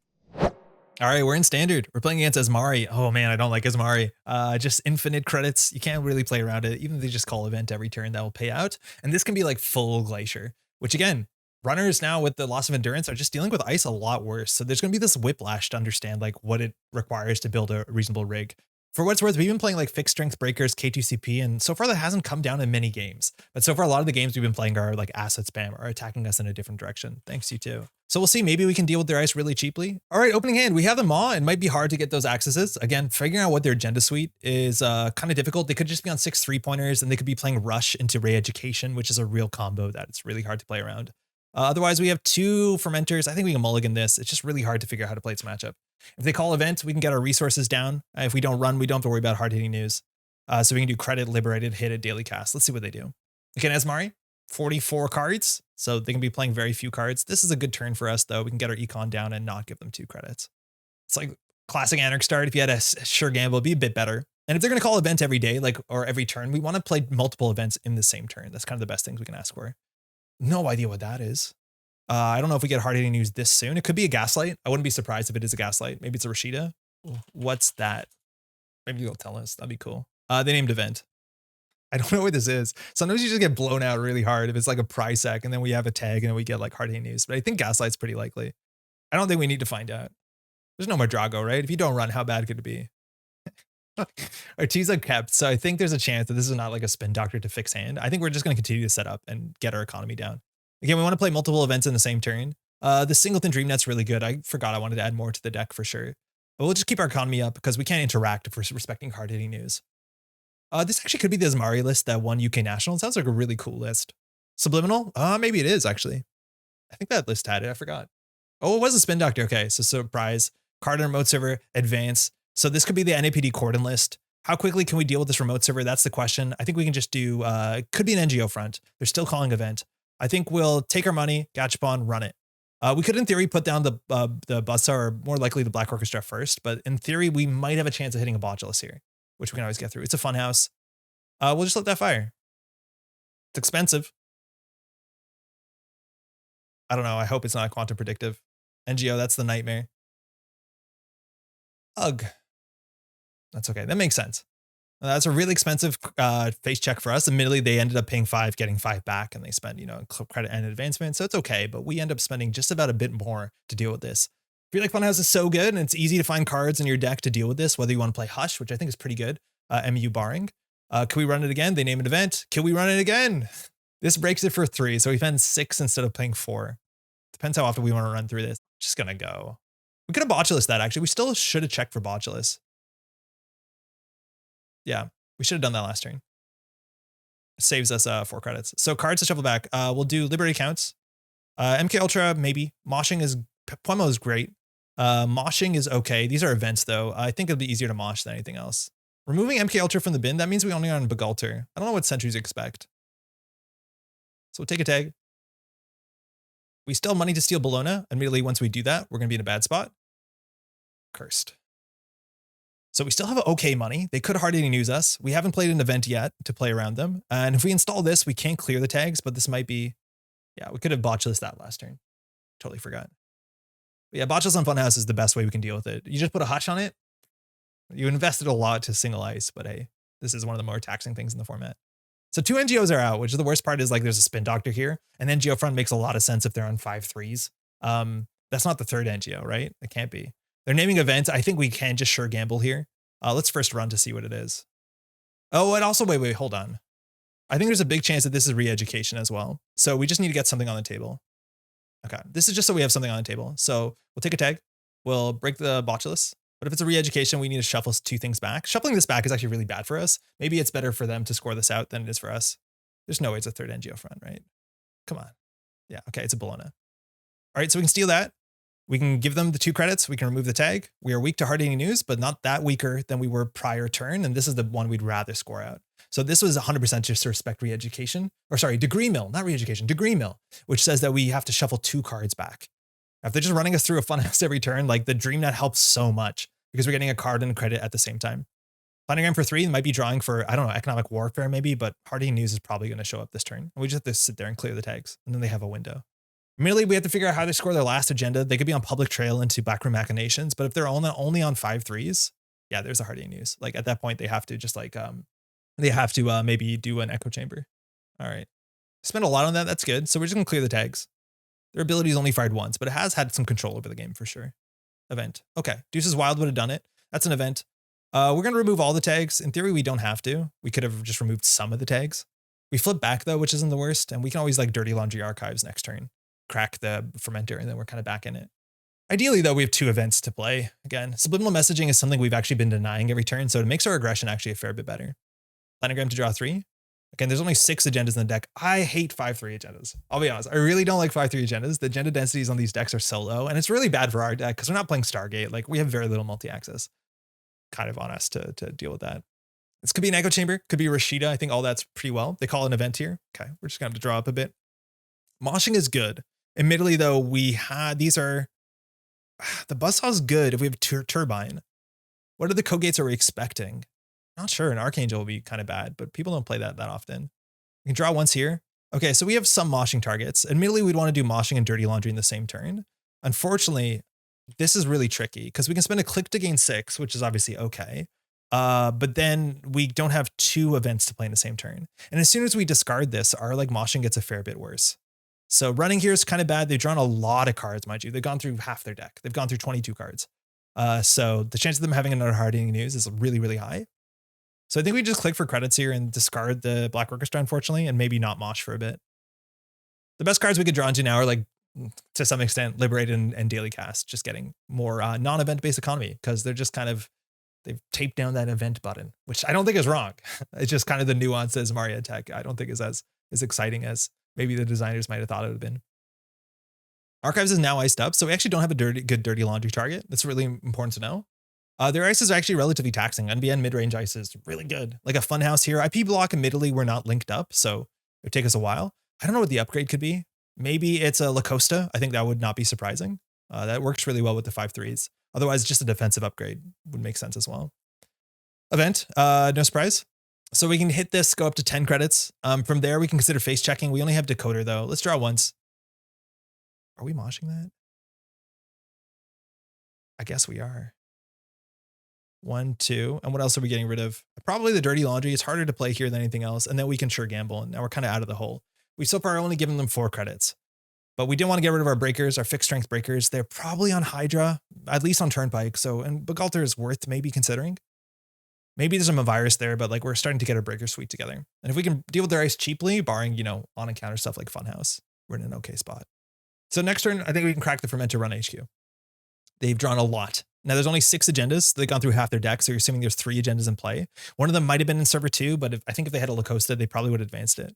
All right, we're in standard. We're playing against Azmari. Oh man, I don't like Azmari. Just infinite credits. You can't really play around it. Even if they just call event every turn, that will pay out. And this can be like full glacier, which again, runners now with the loss of endurance are just dealing with ice a lot worse. So there's going to be this whiplash to understand like what it requires to build a reasonable rig. For what it's worth, we've been playing like fixed strength breakers, K2CP, and so far that hasn't come down in many games. But so far, a lot of the games we've been playing are like asset spam or attacking us in a different direction. Thanks, you too. So we'll see, maybe we can deal with their ice really cheaply. All right, opening hand, we have the Mach. It might be hard to get those accesses. Again, figuring out what their agenda suite is kind of difficult. They could just be on 6 3-pointers and they could be playing Rush into Re-Education, which is a real combo that it's really hard to play around. Otherwise, we have 2 fermenters. I think we can mulligan this. It's just really hard to figure out how to play its matchup. If they call event, we can get our resources down. If we don't run, we don't have to worry about hard-hitting news. So we can do credit, liberated, hit it, daily cast. Let's see what they do. Again, Azmari, 44 cards. So they can be playing very few cards. This is a good turn for us, though. We can get our econ down and not give them 2 credits. It's like classic Anarch start. If you had a sure gamble, it'd be a bit better. And if they're going to call event every day, like or every turn, we want to play multiple events in the same turn. That's kind of the best things we can ask for. No idea what that is. I don't know if we get hard-hitting news this soon. It could be a Gaslight. I wouldn't be surprised if it is a Gaslight. Maybe it's a Rashida. What's that? Maybe you'll tell us. That'd be cool. They named event. I don't know what this is. Sometimes you just get blown out really hard if it's like a prize sack and then we have a tag and then we get like hard-hitting news. But I think Gaslight's pretty likely. I don't think we need to find out. There's no more Drago, right? If you don't run, how bad could it be? Our T's are kept, so I think there's a chance that this is not like a spin doctor to fix hand. I think we're just going to continue to set up and get our economy down. Again, we want to play multiple events in the same turn. The Singleton Dream Net's really good. I forgot I wanted to add more to the deck for sure. But we'll just keep our economy up because we can't interact if we're respecting hard-hitting news. This actually could be the Azmari list that won UK National. It sounds like a really cool list. Subliminal? Maybe it is actually. I think that list had it. I forgot. Oh, it was a spin doctor. Okay, so surprise. Card and remote server, advance. So this could be the NAPD Cordon list. How quickly can we deal with this remote server? That's the question. I think we can just do, it could be an NGO front. They're still calling event. I think we'll take our money, Gachapon, run it. We could, in theory, put down the Buzzsaw or more likely the Black Orchestra first, but in theory, we might have a chance of hitting a Botulus here, which we can always get through. It's a fun house. We'll just let that fire. It's expensive. I don't know. I hope it's not quantum predictive. NGO, that's the nightmare. Ugh. That's okay. That makes sense. That's a really expensive face check for us. Admittedly, they ended up paying 5, getting 5 back, and they spend, credit and advancement. So it's okay, but we end up spending just about a bit more to deal with this. I feel like Funhouse is so good, and it's easy to find cards in your deck to deal with this, whether you want to play Hush, which I think is pretty good, MU barring. Can we run it again? They name an event. Can we run it again? This breaks it for 3, so we spend 6 instead of playing 4. Depends how often we want to run through this. Just gonna go. We could have Botulus that, actually. We still should have checked for Botulus. Yeah, we should have done that last turn. It saves us 4 credits. So cards to shuffle back. We'll do Liberty Counts. MK Ultra, maybe. Moshing is, Puemo is great. Moshing is okay. These are events, though. I think it'll be easier to mosh than anything else. Removing MK Ultra from the bin, that means we only are on Begalter. I don't know what sentries expect. So we'll take a tag. We still have money to steal Bologna. Immediately, once we do that, we're going to be in a bad spot. Cursed. So we still have okay money. They could hardly use us. We haven't played an event yet to play around them. And if we install this, we can't clear the tags, but this might be, yeah, we could have Botulus that last turn. Totally forgot. But yeah, Botulus on Funhouse is the best way we can deal with it. You just put a Hush on it. You invested a lot to single ice, but hey, this is one of the more taxing things in the format. So 2 NGOs are out, which is the worst part is like there's a spin doctor here. And NGO front makes a lot of sense if they're on 5-3s. That's not the 3rd NGO, right? It can't be. They're naming events. I think we can just sure gamble here. Let's first run to see what it is. Oh, and also, wait, hold on. I think there's a big chance that this is re-education as well. So we just need to get something on the table. Okay, this is just so we have something on the table. So we'll take a tag. We'll break the Botulus. But if it's a re-education, we need to shuffle 2 things back. Shuffling this back is actually really bad for us. Maybe it's better for them to score this out than it is for us. There's no way it's a 3rd NGO front, right? Come on. Yeah, okay, it's a Bologna. All right, so we can steal that. We can give them the 2 credits. We can remove the tag. We are weak to hard-hitting news, but not that weaker than we were prior turn. And this is the one we'd rather score out. So this was 100% just to respect re-education, or sorry, degree mill, not re-education, degree mill, which says that we have to shuffle 2 cards back. If they're just running us through a funhouse every turn, like the dream net helps so much because we're getting a card and a credit at the same time. Planogram for 3 might be drawing for, I don't know, economic warfare maybe, but hard-hitting news is probably going to show up this turn. And we just have to sit there and clear the tags, and then they have a window. Immediately, we have to figure out how they score their last agenda. They could be on public trail into backroom machinations, but if they're only on 5/3s, yeah, there's a hard-hitting news. Like at that point, they have to just like, they have to maybe do an echo chamber. All right. Spend a lot on that. That's good. So we're just going to clear the tags. Their ability is only fired once, but it has had some control over the game for sure. Event. Okay. Deuce's Wild would have done it. That's an event. We're going to remove all the tags. In theory, we don't have to. We could have just removed some of the tags. We flip back though, which isn't the worst. And we can always like Dirty Laundry Archives next turn. Crack the fermenter, and then we're kind of back in it. Ideally, though, we have 2 events to play. Again, subliminal messaging is something we've actually been denying every turn, so it makes our aggression actually a fair bit better. Planogram to draw 3. Again, there's only 6 agendas in the deck. I hate 5/3 agendas. I'll be honest. I really don't like 5/3 agendas. The agenda densities on these decks are so low, and it's really bad for our deck because we're not playing Stargate. Like, we have very little multi-access. Kind of on us to deal with that. This could be an echo chamber. Could be Rashida. I think all that's pretty well. They call it an event here. Okay, we're just going to have to draw up a bit. Moshing is good. Admittedly, though, these are, the buzzsaw is good if we have turbine. What are the code gates are we expecting? Not sure. An Archangel will be kind of bad, but people don't play that often. We can draw once here. Okay, so we have some moshing targets. Admittedly, we'd want to do moshing and dirty laundry in the same turn. Unfortunately, this is really tricky because we can spend a click to gain 6, which is obviously okay. But then we don't have 2 events to play in the same turn. And as soon as we discard this, our like moshing gets a fair bit worse. So running here is kind of bad. They've drawn a lot of cards, mind you. They've gone through half their deck. They've gone through 22 cards. So the chance of them having another hard-hitting news is really, really high. So I think we just click for credits here and discard the Black Orchestra, unfortunately, and maybe not mosh for a bit. The best cards we could draw into now are like, to some extent, Liberate and Daily Cast, just getting more non-event based economy because they're just kind of, they've taped down that event button, which I don't think is wrong. It's just kind of the nuance that Azmari EdTech I don't think is as exciting as maybe the designers might have thought it would have been. Archives is now iced up, so we actually don't have a good dirty laundry target. That's really important to know. Their ices are actually relatively taxing. NBN mid-range ice is really good. Like a funhouse here. IP block admittedly we're not linked up, so it would take us a while. I don't know what the upgrade could be. Maybe it's a La Costa. I think that would not be surprising. That works really well with the 5/3s. Otherwise, just a defensive upgrade would make sense as well. Event, no surprise. So we can hit this, go up to 10 credits. From there, we can consider face checking. We only have decoder though. Let's draw once. Are we moshing that? I guess we are. 1, 2. And what else are we getting rid of? Probably the dirty laundry. It's harder to play here than anything else. And then we can sure gamble. And now we're kind of out of the hole. We've so far only given them 4 credits. But we didn't want to get rid of our breakers, our fixed strength breakers. They're probably on Hydra, at least on Turnpike. So, and Bugalter is worth maybe considering. Maybe there's a virus there, but like we're starting to get our breaker suite together. And if we can deal with their ice cheaply, barring, you know, on encounter stuff like Funhouse, we're in an okay spot. So next turn, I think we can crack the Fermenter Run HQ. They've drawn a lot. Now there's only 6 agendas. They've gone through half their deck. So you're assuming there's 3 agendas in play. One of them might've been in server 2, but I think if they had a La Costa, they probably would have advanced it.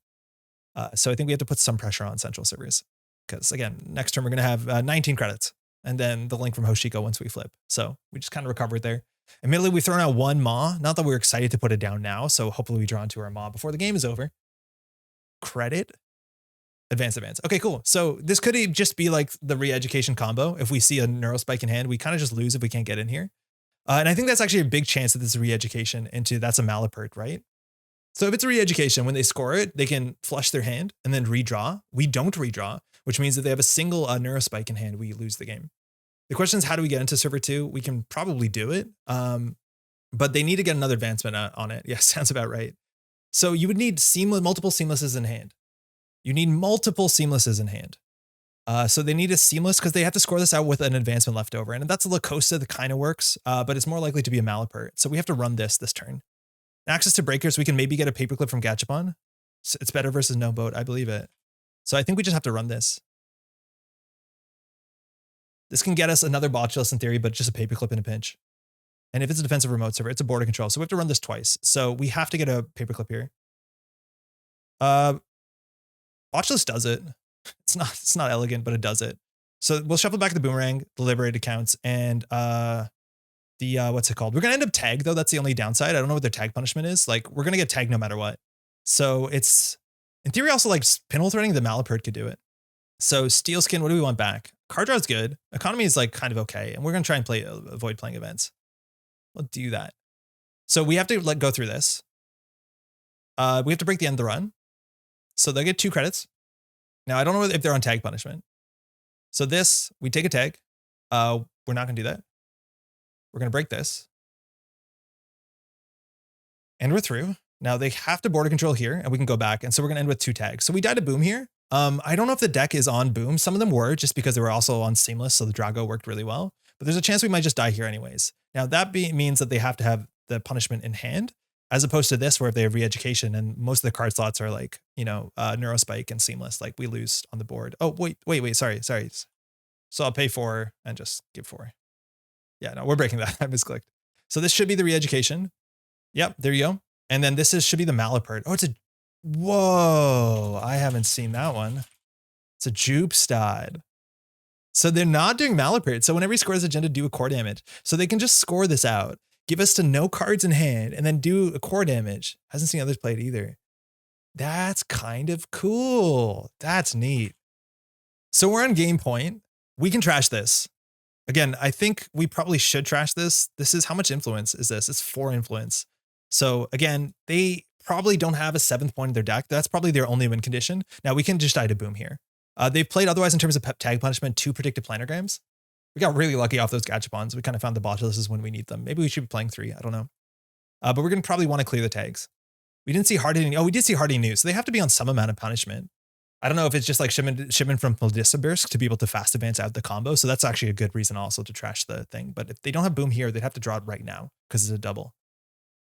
So I think we have to put some pressure on central servers. Because again, next turn we're going to have 19 credits and then the link from Hoshiko once we flip. So we just kind of recovered there. Admittedly, we've thrown out 1 Ma. Not that we're excited to put it down now. So hopefully we draw into our Ma before the game is over. Credit. Advance. Okay, cool. So this could just be like the re-education combo. If we see a Neurospike in hand, we kind of just lose if we can't get in here. And I think that's actually a big chance that this is re-education into that's a Malapert, right? So if it's a re-education, when they score it, they can flush their hand and then redraw. We don't redraw, which means that they have a single Neurospike in hand, we lose the game. The question is, how do we get into server 2? We can probably do it, but they need to get another advancement on it. Yeah, sounds about right. So you would need multiple seamlesses in hand. You need multiple seamlesses in hand. So they need a seamless because they have to score this out with an advancement left over. And that's a La Costa that kind of works, but it's more likely to be a Malapert. So we have to run this turn. Access to breakers, we can maybe get a paperclip from Gachapon. It's better versus no boat, I believe it. So I think we just have to run this. This can get us another Botulus in theory, but just a paperclip in a pinch. And if it's a defensive remote server, it's a border control. So we have to run this twice. So we have to get a paperclip here. Botulus does it. It's not elegant, but it does it. So we'll shuffle back the boomerang, the liberated counts, and what's it called? We're gonna end up tag though. That's the only downside. I don't know what their tag punishment is. Like we're gonna get tagged no matter what. So it's in theory also like pinhole threading. The Malapert could do it. So steel skin. What do we want back? Card draw is good. Economy is like kind of okay, and we're gonna try and avoid playing events. We'll do that. So we have to go through this. We have to break the end of the run. So they'll get 2 credits. Now I don't know if they're on tag punishment. So this, we take a tag. We're not gonna do that. We're gonna break this. And we're through. Now they have to border control here and we can go back. And so we're gonna end with 2 tags. So we died a boom here. I don't know if the deck is on boom. Some of them were just because they were also on seamless. So the Drago worked really well, but there's a chance we might just die here anyways. Now that means that they have to have the punishment in hand, as opposed to this where if they have re-education and most of the card slots are like, neurospike and seamless, like we lose on the board. Oh, wait, sorry. So I'll pay 4 and just give 4. Yeah, no, we're breaking that. I misclicked. So this should be the re-education. Yep, there you go. And then should be the Malapert. Oh, whoa, I haven't seen that one. It's a Jupstad. So they're not doing Malapert. So whenever he scores agenda, do a core damage. So they can just score this out, give us to no cards in hand, and then do a core damage. Hasn't seen others play it either. That's kind of cool. That's neat. So we're on game point. We can trash this. Again, I think we probably should trash this. This is how much influence is this? It's 4 influence. So again, they probably don't have a 7th point in their deck. That's probably their only win condition. Now we can just die to boom here. They've played otherwise in terms of tag punishment 2 predicted planograms. We got really lucky off those gachapons. We kind of found the botulises when we need them. Maybe we should be playing 3. I don't know. But we're going to probably want to clear the tags. We didn't see hard hitting. Oh, we did see hard hitting news. So they have to be on some amount of punishment. I don't know if it's just like shipment from Melissabirsk to be able to fast advance out the combo. So that's actually a good reason also to trash the thing. But if they don't have boom here, they'd have to draw it right now because it's a double.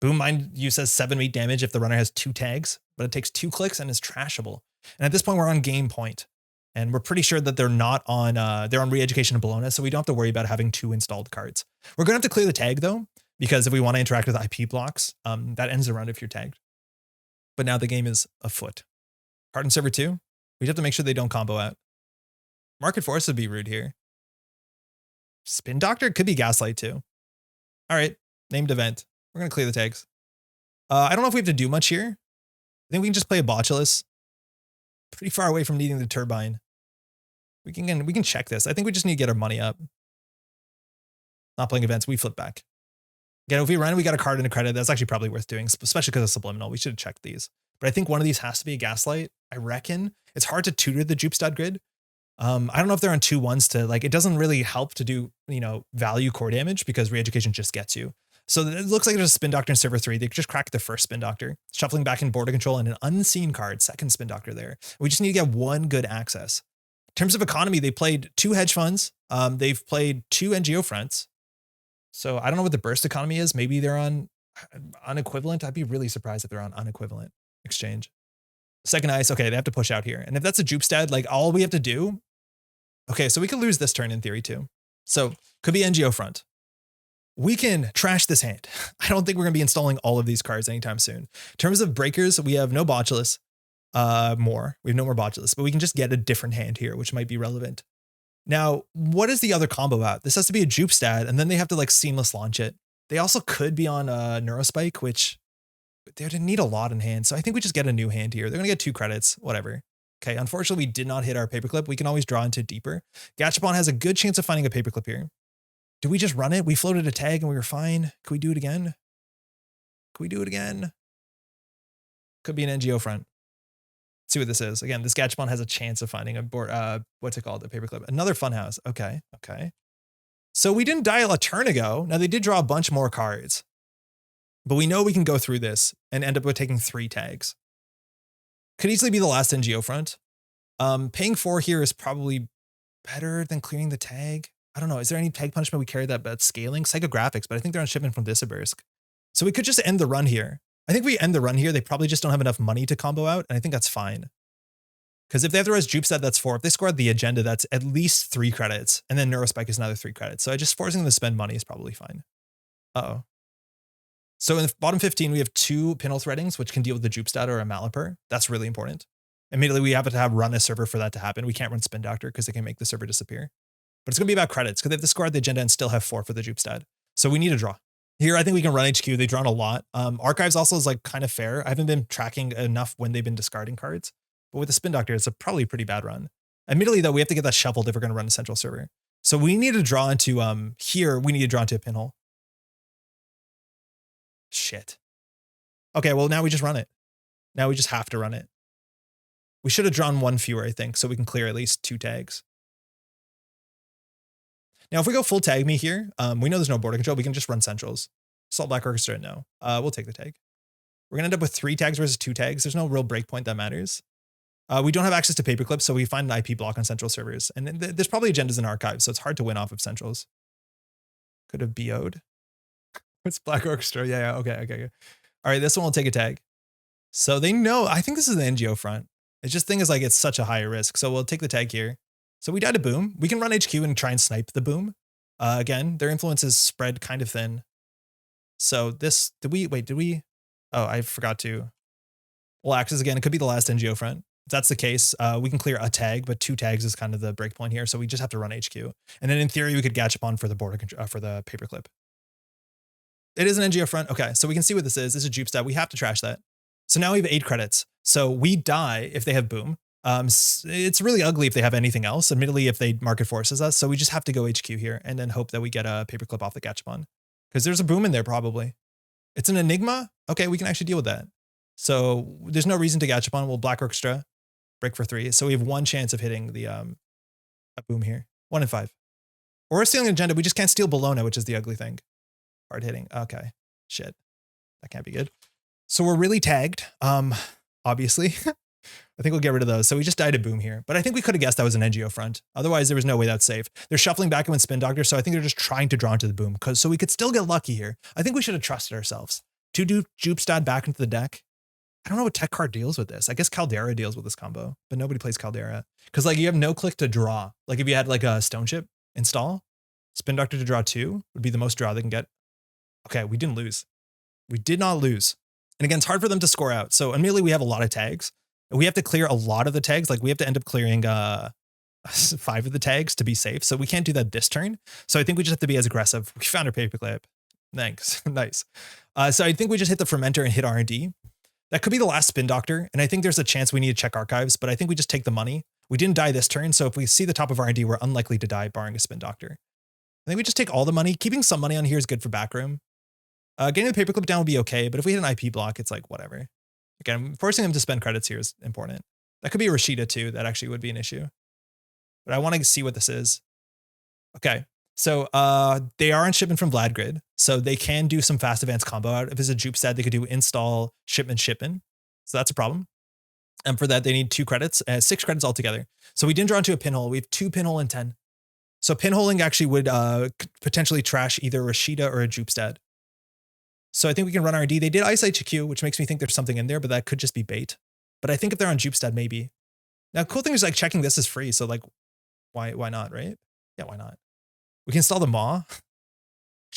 Boom, mind you, says 7-8 damage if the runner has 2 tags, but it takes 2 clicks and is trashable. And at this point, we're on game point. And we're pretty sure that they're not on, they're on re-education and Bologna, so we don't have to worry about having 2 installed cards. We're going to have to clear the tag though, because if we want to interact with IP blocks, that ends the round if you're tagged. But now the game is afoot. Card in server 2, we'd have to make sure they don't combo out. Market Force would be rude here. Spin Doctor could be Gaslight too. All right, named event. We're going to clear the tags. I don't know if we have to do much here. I think we can just play a Botulus. Pretty far away from needing the turbine. We can check this. I think we just need to get our money up. Not playing events, we flip back. Again, if we run, we got a card and a credit. That's actually probably worth doing, especially because of Subliminal. We should have checked these. But I think one of these has to be a Gaslight. I reckon. It's hard to tutor the Jupstad grid. I don't know if they're on 2-1s to like, it doesn't really help to do, value core damage because re-education just gets you. So it looks like there's a Spin Doctor in server 3. They just cracked the first Spin Doctor, shuffling back in border control and an unseen card, second Spin Doctor there. We just need to get 1 good access. In terms of economy, they played 2 hedge funds. They've played 2 NGO fronts. So I don't know what the burst economy is. Maybe they're on unequivalent. I'd be really surprised if they're on unequivalent exchange. Second ice. Okay, they have to push out here. And if that's a Jupstad, like all we have to do. Okay, so we could lose this turn in theory too. So could be NGO front. We can trash this hand. I don't think we're going to be installing all of these cards anytime soon. In terms of breakers, we have no Botulus more. We have no more Botulus, but we can just get a different hand here, which might be relevant. Now, what is the other combo out? This has to be a Jupstad, and then they have to like seamless launch it. They also could be on Neurospike, which they didn't need a lot in hand. So I think we just get a new hand here. They're going to get 2 credits, whatever. Okay, unfortunately, we did not hit our paperclip. We can always draw into deeper. Gachapon has a good chance of finding a paperclip here. Do we just run it? We floated a tag and we were fine. Can we do it again? Can we do it again? Could be an NGO front. Let's see what this is. Again, this Gachapon has a chance of finding a what's it called? A paperclip. Another funhouse. Okay. So we didn't dial a turn ago. Now they did draw a bunch more cards, but we know we can go through this and end up with taking 3 tags. Could easily be the last NGO front. Paying 4 here is probably better than clearing the tag. I don't know. Is there any tag punishment we carry that's scaling? Psychographics, but I think they're on shipment from Melissabirsk. So we could just end the run here. I think if we end the run here, they probably just don't have enough money to combo out, and I think that's fine. Because if they have to res Jupstad, that's 4. If they score the agenda, that's at least 3 credits, and then Neurospike is another 3 credits. So just forcing them to spend money is probably fine. Uh-oh. So in the bottom 15, we have 2 pinhole threadings, which can deal with the Jupstad or a Malapert. That's really important. Immediately, we have to have run a server for that to happen. We can't run Spin Doctor because they can make the server disappear. But it's going to be about credits because they have to score out the agenda and still have 4 for the Jupe stat. So we need a draw. Here, I think we can run HQ. They've drawn a lot. Archives also is like kind of fair. I haven't been tracking enough when they've been discarding cards. But with the Spin Doctor, it's probably a pretty bad run. Admittedly, though, we have to get that shuffled if we're going to run a central server. So we need to draw into, here, we need to draw into a pinhole. Shit. Okay, well, now we just run it. Now we just have to run it. We should have drawn 1 fewer, I think, so we can clear at least 2 tags. Now, if we go full tag me here, we know there's no border control. We can just run centrals. Salt Black Orchestra, no. We'll take the tag. We're going to end up with 3 tags versus 2 tags. There's no real breakpoint that matters. We don't have access to paperclips, so we find an IP block on central servers. And there's probably agendas in archives, so it's hard to win off of centrals. Could have BO'd. It's Black Orchestra. Yeah, okay. All right, this one will take a tag. So they know, I think this is the NGO front. It's just thing is like, it's such a high risk. So we'll take the tag here. So we died a boom. We can run HQ and try and snipe the boom. Again, their influence is spread kind of thin. So this, did we? Oh, I forgot to. We'll access again. It could be the last NGO front. If that's the case, we can clear a tag, but 2 tags is kind of the breakpoint here. So we just have to run HQ. And then in theory, we could gachapon for the border for the paperclip. It is an NGO front. Okay, so we can see what this is. This is a Jupe stat. We have to trash that. So now we have 8 credits. So we die if they have boom. It's really ugly if they have anything else. Admittedly, if they market forces us. So we just have to go HQ here and then hope that we get a paperclip off the gachapon. Because there's a boom in there probably. It's an enigma. Okay, we can actually deal with that. So there's no reason to gachapon. We'll Black Orchestra, break for 3. So we have 1 chance of hitting the a boom here. 1 in 5. Or stealing an agenda. We just can't steal Bologna, which is the ugly thing. Hard hitting. Okay. Shit. That can't be good. So we're really tagged. Obviously. I think we'll get rid of those. So we just died a boom here. But I think we could have guessed that was an NGO front. Otherwise, there was no way that's safe. They're shuffling back in with Spin Doctor, so I think they're just trying to draw into the boom. So we could still get lucky here. I think we should have trusted ourselves. 2 Jupe stat back into the deck. I don't know what tech card deals with this. I guess Caldera deals with this combo, but nobody plays Caldera. Because like you have no click to draw. Like if you had like a Stone Chip install, Spin Doctor to draw 2 would be the most draw they can get. Okay, we didn't lose. We did not lose. And again, it's hard for them to score out. So immediately we have a lot of tags. We have to clear a lot of the tags. Like we have to end up clearing 5 of the tags to be safe. So we can't do that this turn. So I think we just have to be as aggressive. We found our paperclip. Thanks. Nice. So I think we just hit the fermenter and hit R&D. That could be the last Spin Doctor. And I think there's a chance we need to check archives, but I think we just take the money. We didn't die this turn. So if we see the top of R&D, we're unlikely to die barring a Spin Doctor. I think we just take all the money. Keeping some money on here is good for backroom. Getting the paperclip down would be okay, but if we hit an IP block, it's like whatever. Again, forcing them to spend credits here is important. That could be a Rashida too. That actually would be an issue. But I want to see what this is. Okay, so they are on shipment from Vlad Grid, so they can do some fast advance combo out. If it's a Jupe stat, they could do install, shipment. So that's a problem. And for that, they need 2 credits, 6 credits altogether. So we didn't draw into a pinhole. We have 2 pinhole and 10. So pinholing actually would potentially trash either Rashida or a Jupe stat. So I think we can run R&D. They did Ice HQ, which makes me think there's something in there, but that could just be bait. But I think if they're on Jupe stat, maybe. Now, cool thing is like checking this is free. So like, why not, right? Yeah, why not? We can install the Maw.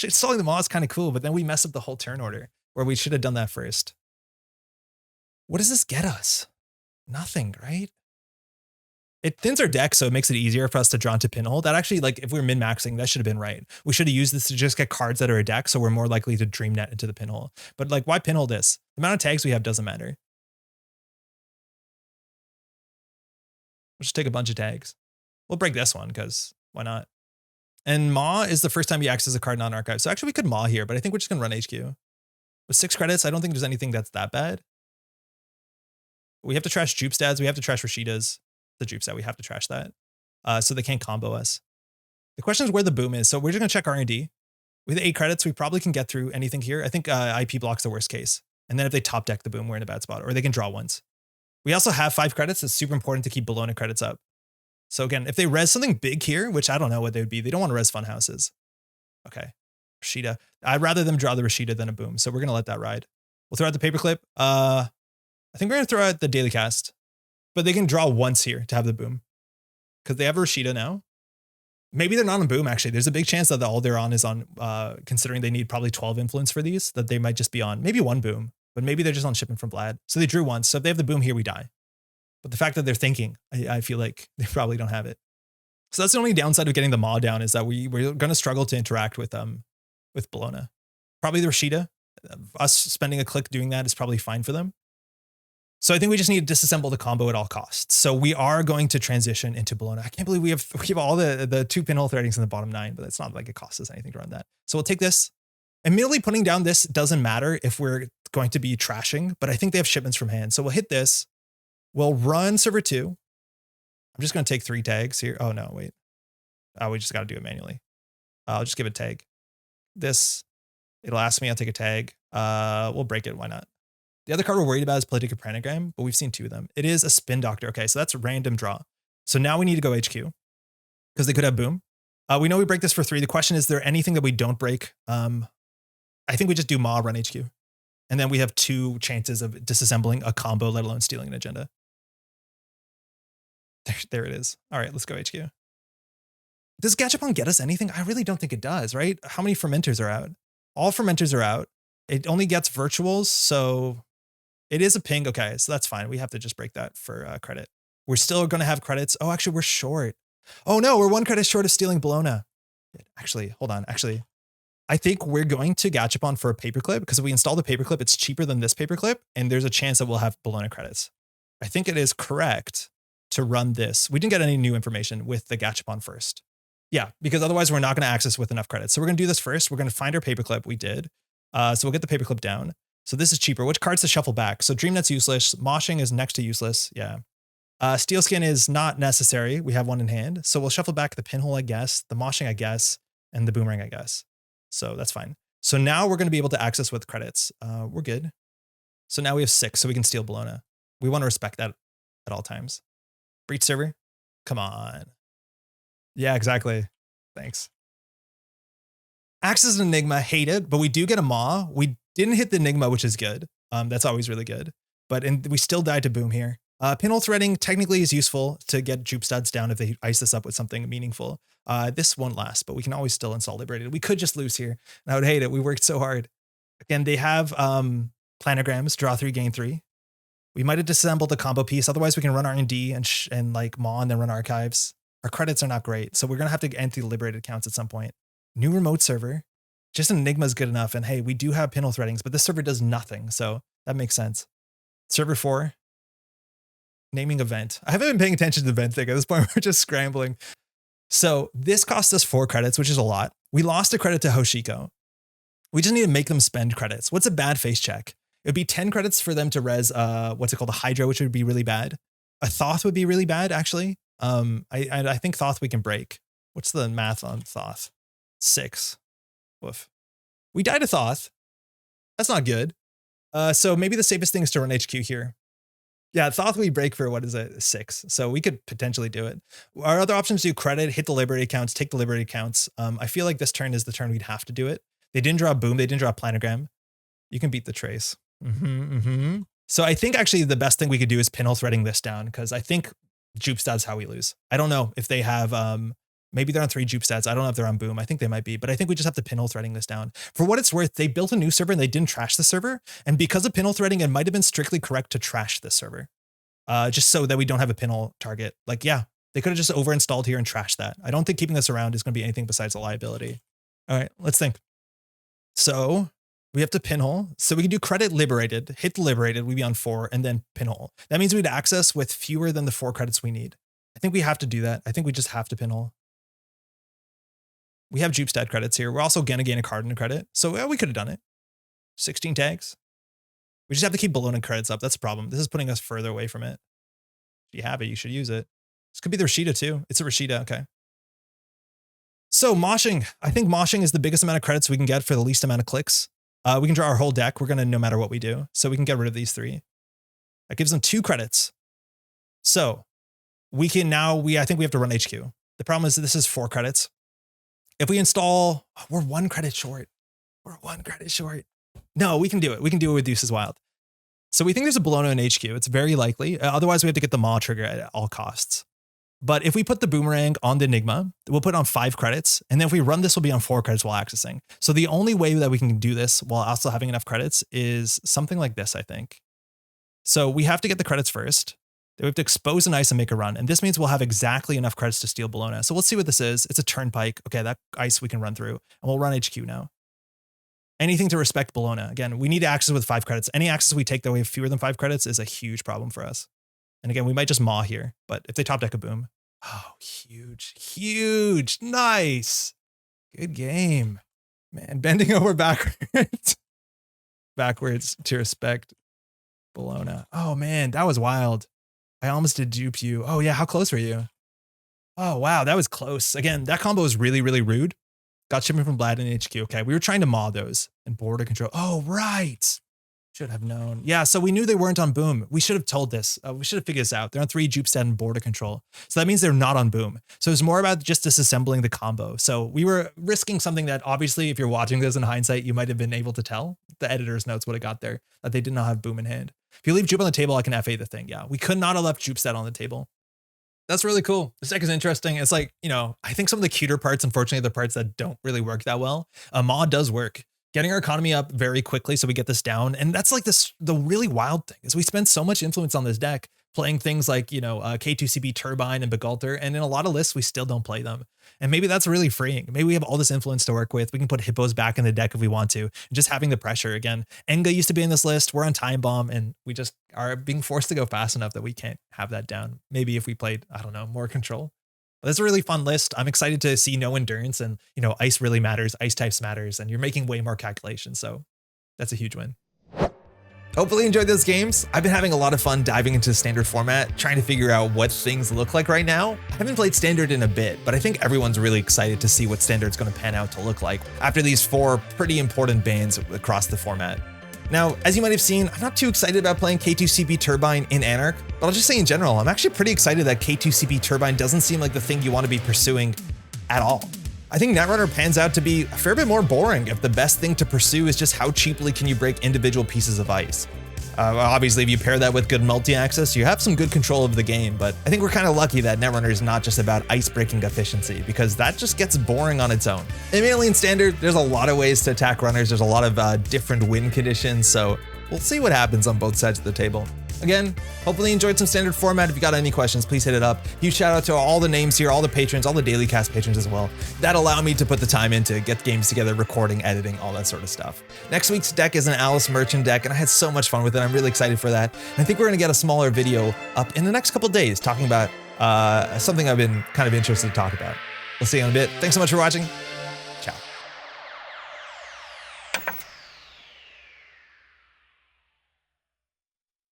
Installing the Maw is kind of cool, but then we mess up the whole turn order where we should have done that first. What does this get us? Nothing, right? It thins our deck, so it makes it easier for us to draw into pinhole. That actually, like, if we were min-maxing, that should have been right. We should have used this to just get cards that are a deck, so we're more likely to dream net into the pinhole. But, like, why pinhole this? The amount of tags we have doesn't matter. We'll just take a bunch of tags. We'll break this one, because why not? And Maw is the first time you access a card non-archive. So actually, we could Maw here, but I think we're just going to run HQ. With 6 credits, I don't think there's anything that's that bad. We have to trash Jupe stats. We have to trash Rashidas. The Jupe stat, we have to trash that. So they can't combo us. The question is where the boom is. So we're just gonna check R&D. With 8 credits, we probably can get through anything here. I think IP block's the worst case. And then if they top deck the boom, we're in a bad spot, or they can draw once. We also have 5 credits. It's super important to keep Bologna credits up. So again, if they res something big here, which I don't know what they would be, they don't want to res fun houses. Okay, Rashida. I'd rather them draw the Rashida than a boom. So we're gonna let that ride. We'll throw out the paperclip. I think we're gonna throw out the daily cast. But they can draw once here to have the boom. Because they have a Rashida now. Maybe they're not on boom, actually. There's a big chance that all they're on is on, considering they need probably 12 influence for these, that they might just be on maybe 1 boom. But maybe they're just on shipment from Vlad. So they drew once. So if they have the boom here, we die. But the fact that they're thinking, I feel like they probably don't have it. So that's the only downside of getting the Ma down, is that we're going to struggle to interact with Bologna. Probably the Rashida. Us spending a click doing that is probably fine for them. So I think we just need to disassemble the combo at all costs. So we are going to transition into Bologna. I can't believe we have all the 2 pinhole threadings in the bottom 9, but it's not like it costs us anything to run that. So we'll take this. Immediately putting down this doesn't matter if we're going to be trashing, but I think they have shipments from hand. So we'll hit this. We'll run server 2. I'm just going to take 3 tags here. Oh, no, wait. We just got to do it manually. I'll just give it a tag. This, it'll ask me, I'll take a tag. We'll break it. Why not? The other card we're worried about is Politic Pranogram, but we've seen 2 of them. It is a Spin Doctor. Okay, so that's a random draw. So now we need to go HQ because they could have Boom. We know we break this for 3. The question is there anything that we don't break? I think we just do Ma, run HQ. And then we have 2 chances of disassembling a combo, let alone stealing an agenda. There it is. All right, let's go HQ. Does Gachapon get us anything? I really don't think it does, right? How many fermenters are out? All fermenters are out. It only gets virtuals, so it is a ping. Okay, so that's fine. We have to just break that for credit. We're still going to have credits. Oh, actually, we're short. Oh no, we're 1 credit short of stealing Bologna. Actually, hold on. Actually, I think we're going to Gachapon for a paperclip because if we install the paperclip, it's cheaper than this paperclip, and there's a chance that we'll have Bologna credits. I think it is correct to run this. We didn't get any new information with the Gachapon first. Yeah, because otherwise we're not going to access with enough credits. So we're going to do this first. We're going to find our paperclip. We did. So we'll get the paperclip down. So this is cheaper. Which cards to shuffle back? So Dreamnet's useless. Moshing is next to useless. Yeah. Steelskin is not necessary. We have 1 in hand. So we'll shuffle back the Pinhole, I guess, the Moshing, I guess, and the Boomerang, I guess. So that's fine. So now we're going to be able to access with credits. We're good. So now we have 6, so we can steal Bologna. We want to respect that at all times. Breach server? Come on. Yeah, exactly. Thanks. Access an Enigma, hate it, but we do get a Ma. We didn't hit the Enigma, which is good. That's always really good. But we still died to Boom here. Pinhole threading technically is useful to get Jupe Studs down if they ice this up with something meaningful. This won't last, but we can always still install Liberated. We could just lose here, and I would hate it. We worked so hard. Again, they have planograms, draw 3, gain 3. We might have disassembled the combo piece. Otherwise, we can run R&D and like Ma and then run archives. Our credits are not great, so we're going to have to empty the Liberated accounts at some point. New remote server. Just an Enigma is good enough. And hey, we do have pinhole threadings, but this server does nothing. So that makes sense. Server 4. Naming event. I haven't been paying attention to the event thing. At this point, we're just scrambling. So this cost us 4 credits, which is a lot. We lost a credit to Hoshiko. We just need to make them spend credits. What's a bad face check? It would be 10 credits for them to res, what's it called? A Hydra, which would be really bad. A Thoth would be really bad, actually. I think Thoth we can break. What's the math on Thoth? 6. Woof. We died to Thoth. That's not good. So maybe the safest thing is to run HQ here. Yeah, Thoth we break for, what is it, 6. So we could potentially do it. Our other options do credit, hit the Liberated accounts, take the Liberated accounts. I feel like this turn is the turn we'd have to do it. They didn't draw Boom. They didn't draw Planogram. You can beat the trace. So I think actually the best thing we could do is pinhole threading this down because I think Jupe stats how we lose. I don't know if they have, maybe they're on 3 Jupe stats. I don't know if they're on Boom. I think they might be, but I think we just have to pinhole threading this down. For what it's worth, they built a new server and they didn't trash the server. And because of pinhole threading, it might have been strictly correct to trash this server. Just so that we don't have a pinhole target. Like, yeah, they could have just over-installed here and trashed that. I don't think keeping this around is going to be anything besides a liability. All right, let's think. So we have to pinhole. So we can do credit Liberated, hit the Liberated, we'd be on 4, and then pinhole. That means we'd access with fewer than the 4 credits we need. I think we have to do that. I think we just have to pinhole. We have Jupe stat credits here. We're also going to gain a card and a credit. So we could have done it. 16 tags. We just have to keep Bologna credits up. That's the problem. This is putting us further away from it. If you have it, you should use it. This could be the Rashida too. It's a Rashida. Okay. So moshing. I think moshing is the biggest amount of credits we can get for the least amount of clicks. We can draw our whole deck. We're going to no matter what we do. So we can get rid of these 3. That gives them 2 credits. So we can now, I think we have to run HQ. The problem is that this is 4 credits. If we install, we're 1 credit short. We're 1 credit short. No, we can do it. We can do it with Deuces Wild. So we think there's a Bologna in HQ. It's very likely. Otherwise, we have to get the Ma trigger at all costs. But if we put the Boomerang on the Enigma, we'll put it on 5 credits. And then if we run this, we'll be on 4 credits while accessing. So the only way that we can do this while also having enough credits is something like this, I think. So we have to get the credits first. We have to expose an ice and make a run. And this means we'll have exactly enough credits to steal Bologna. So let's see what this is. It's a turnpike. Okay, that ice we can run through. And we'll run HQ now. Anything to respect Bologna. Again, we need access with 5 credits. Any access we take that we have fewer than 5 credits is a huge problem for us. And again, we might just maw here, but if they top deck a boom. Oh, huge, huge, nice. Good game. Man, bending over backwards. Backwards to respect Bologna. Oh man, that was wild. I almost did dupe you. Oh yeah, how close were you? Oh wow, that was close. Again, that combo was really, really rude. Got shipping from Vlad in HQ. Okay, we were trying to maw those and border control. Oh, right. Should have known. Yeah, so we knew they weren't on boom. We should have told this. We should have figured this out. They're on 3 jupe set and border control. So that means they're not on boom. So it's more about just disassembling the combo. So we were risking something that obviously, if you're watching this in hindsight, you might have been able to tell. The editor's notes would have got there, that they did not have boom in hand. If you leave jupe on the table, I can FA the thing. Yeah, we could not have left jupe set on the table. That's really cool. This deck is interesting. It's like, you know, I think some of the cuter parts, unfortunately, are the parts that don't really work that well. Maw does work. Getting our economy up very quickly so we get this down. And that's like this, the really wild thing is we spend so much influence on this deck playing things like, you know, K2CB Turbine and Begalter. And in a lot of lists, we still don't play them. And maybe that's really freeing. Maybe we have all this influence to work with. We can put hippos back in the deck if we want to. And just having the pressure again. Enga used to be in this list. We're on Time Bomb and we just are being forced to go fast enough that we can't have that down. Maybe if we played, I don't know, more control. But it's a really fun list. I'm excited to see no endurance and, you know, ice really matters. Ice types matters. And you're making way more calculations. So that's a huge win. Hopefully you enjoyed those games. I've been having a lot of fun diving into the standard format, trying to figure out what things look like right now. I haven't played standard in a bit, but I think everyone's really excited to see what standard's going to pan out to look like after these 4 pretty important bans across the format. Now, as you might have seen, I'm not too excited about playing K2CB Turbine in Anarch, but I'll just say in general, I'm actually pretty excited that K2CB Turbine doesn't seem like the thing you want to be pursuing at all. I think Netrunner pans out to be a fair bit more boring if the best thing to pursue is just how cheaply can you break individual pieces of ice. Obviously, if you pair that with good multi-access, you have some good control of the game, but I think we're kind of lucky that Netrunner is not just about ice-breaking efficiency, because that just gets boring on its own. In mainly in Standard, there's a lot of ways to attack runners, there's a lot of different win conditions, so we'll see what happens on both sides of the table. Again, hopefully you enjoyed some standard format. If you got any questions, please hit it up. Huge shout out to all the names here, all the patrons, all the daily cast patrons as well. That allow me to put the time in to get games together, recording, editing, all that sort of stuff. Next week's deck is an Alice Merchant deck, and I had so much fun with it. I'm really excited for that. And I think we're gonna get a smaller video up in the next couple days talking about something I've been kind of interested to talk about. We'll see you in a bit. Thanks so much for watching.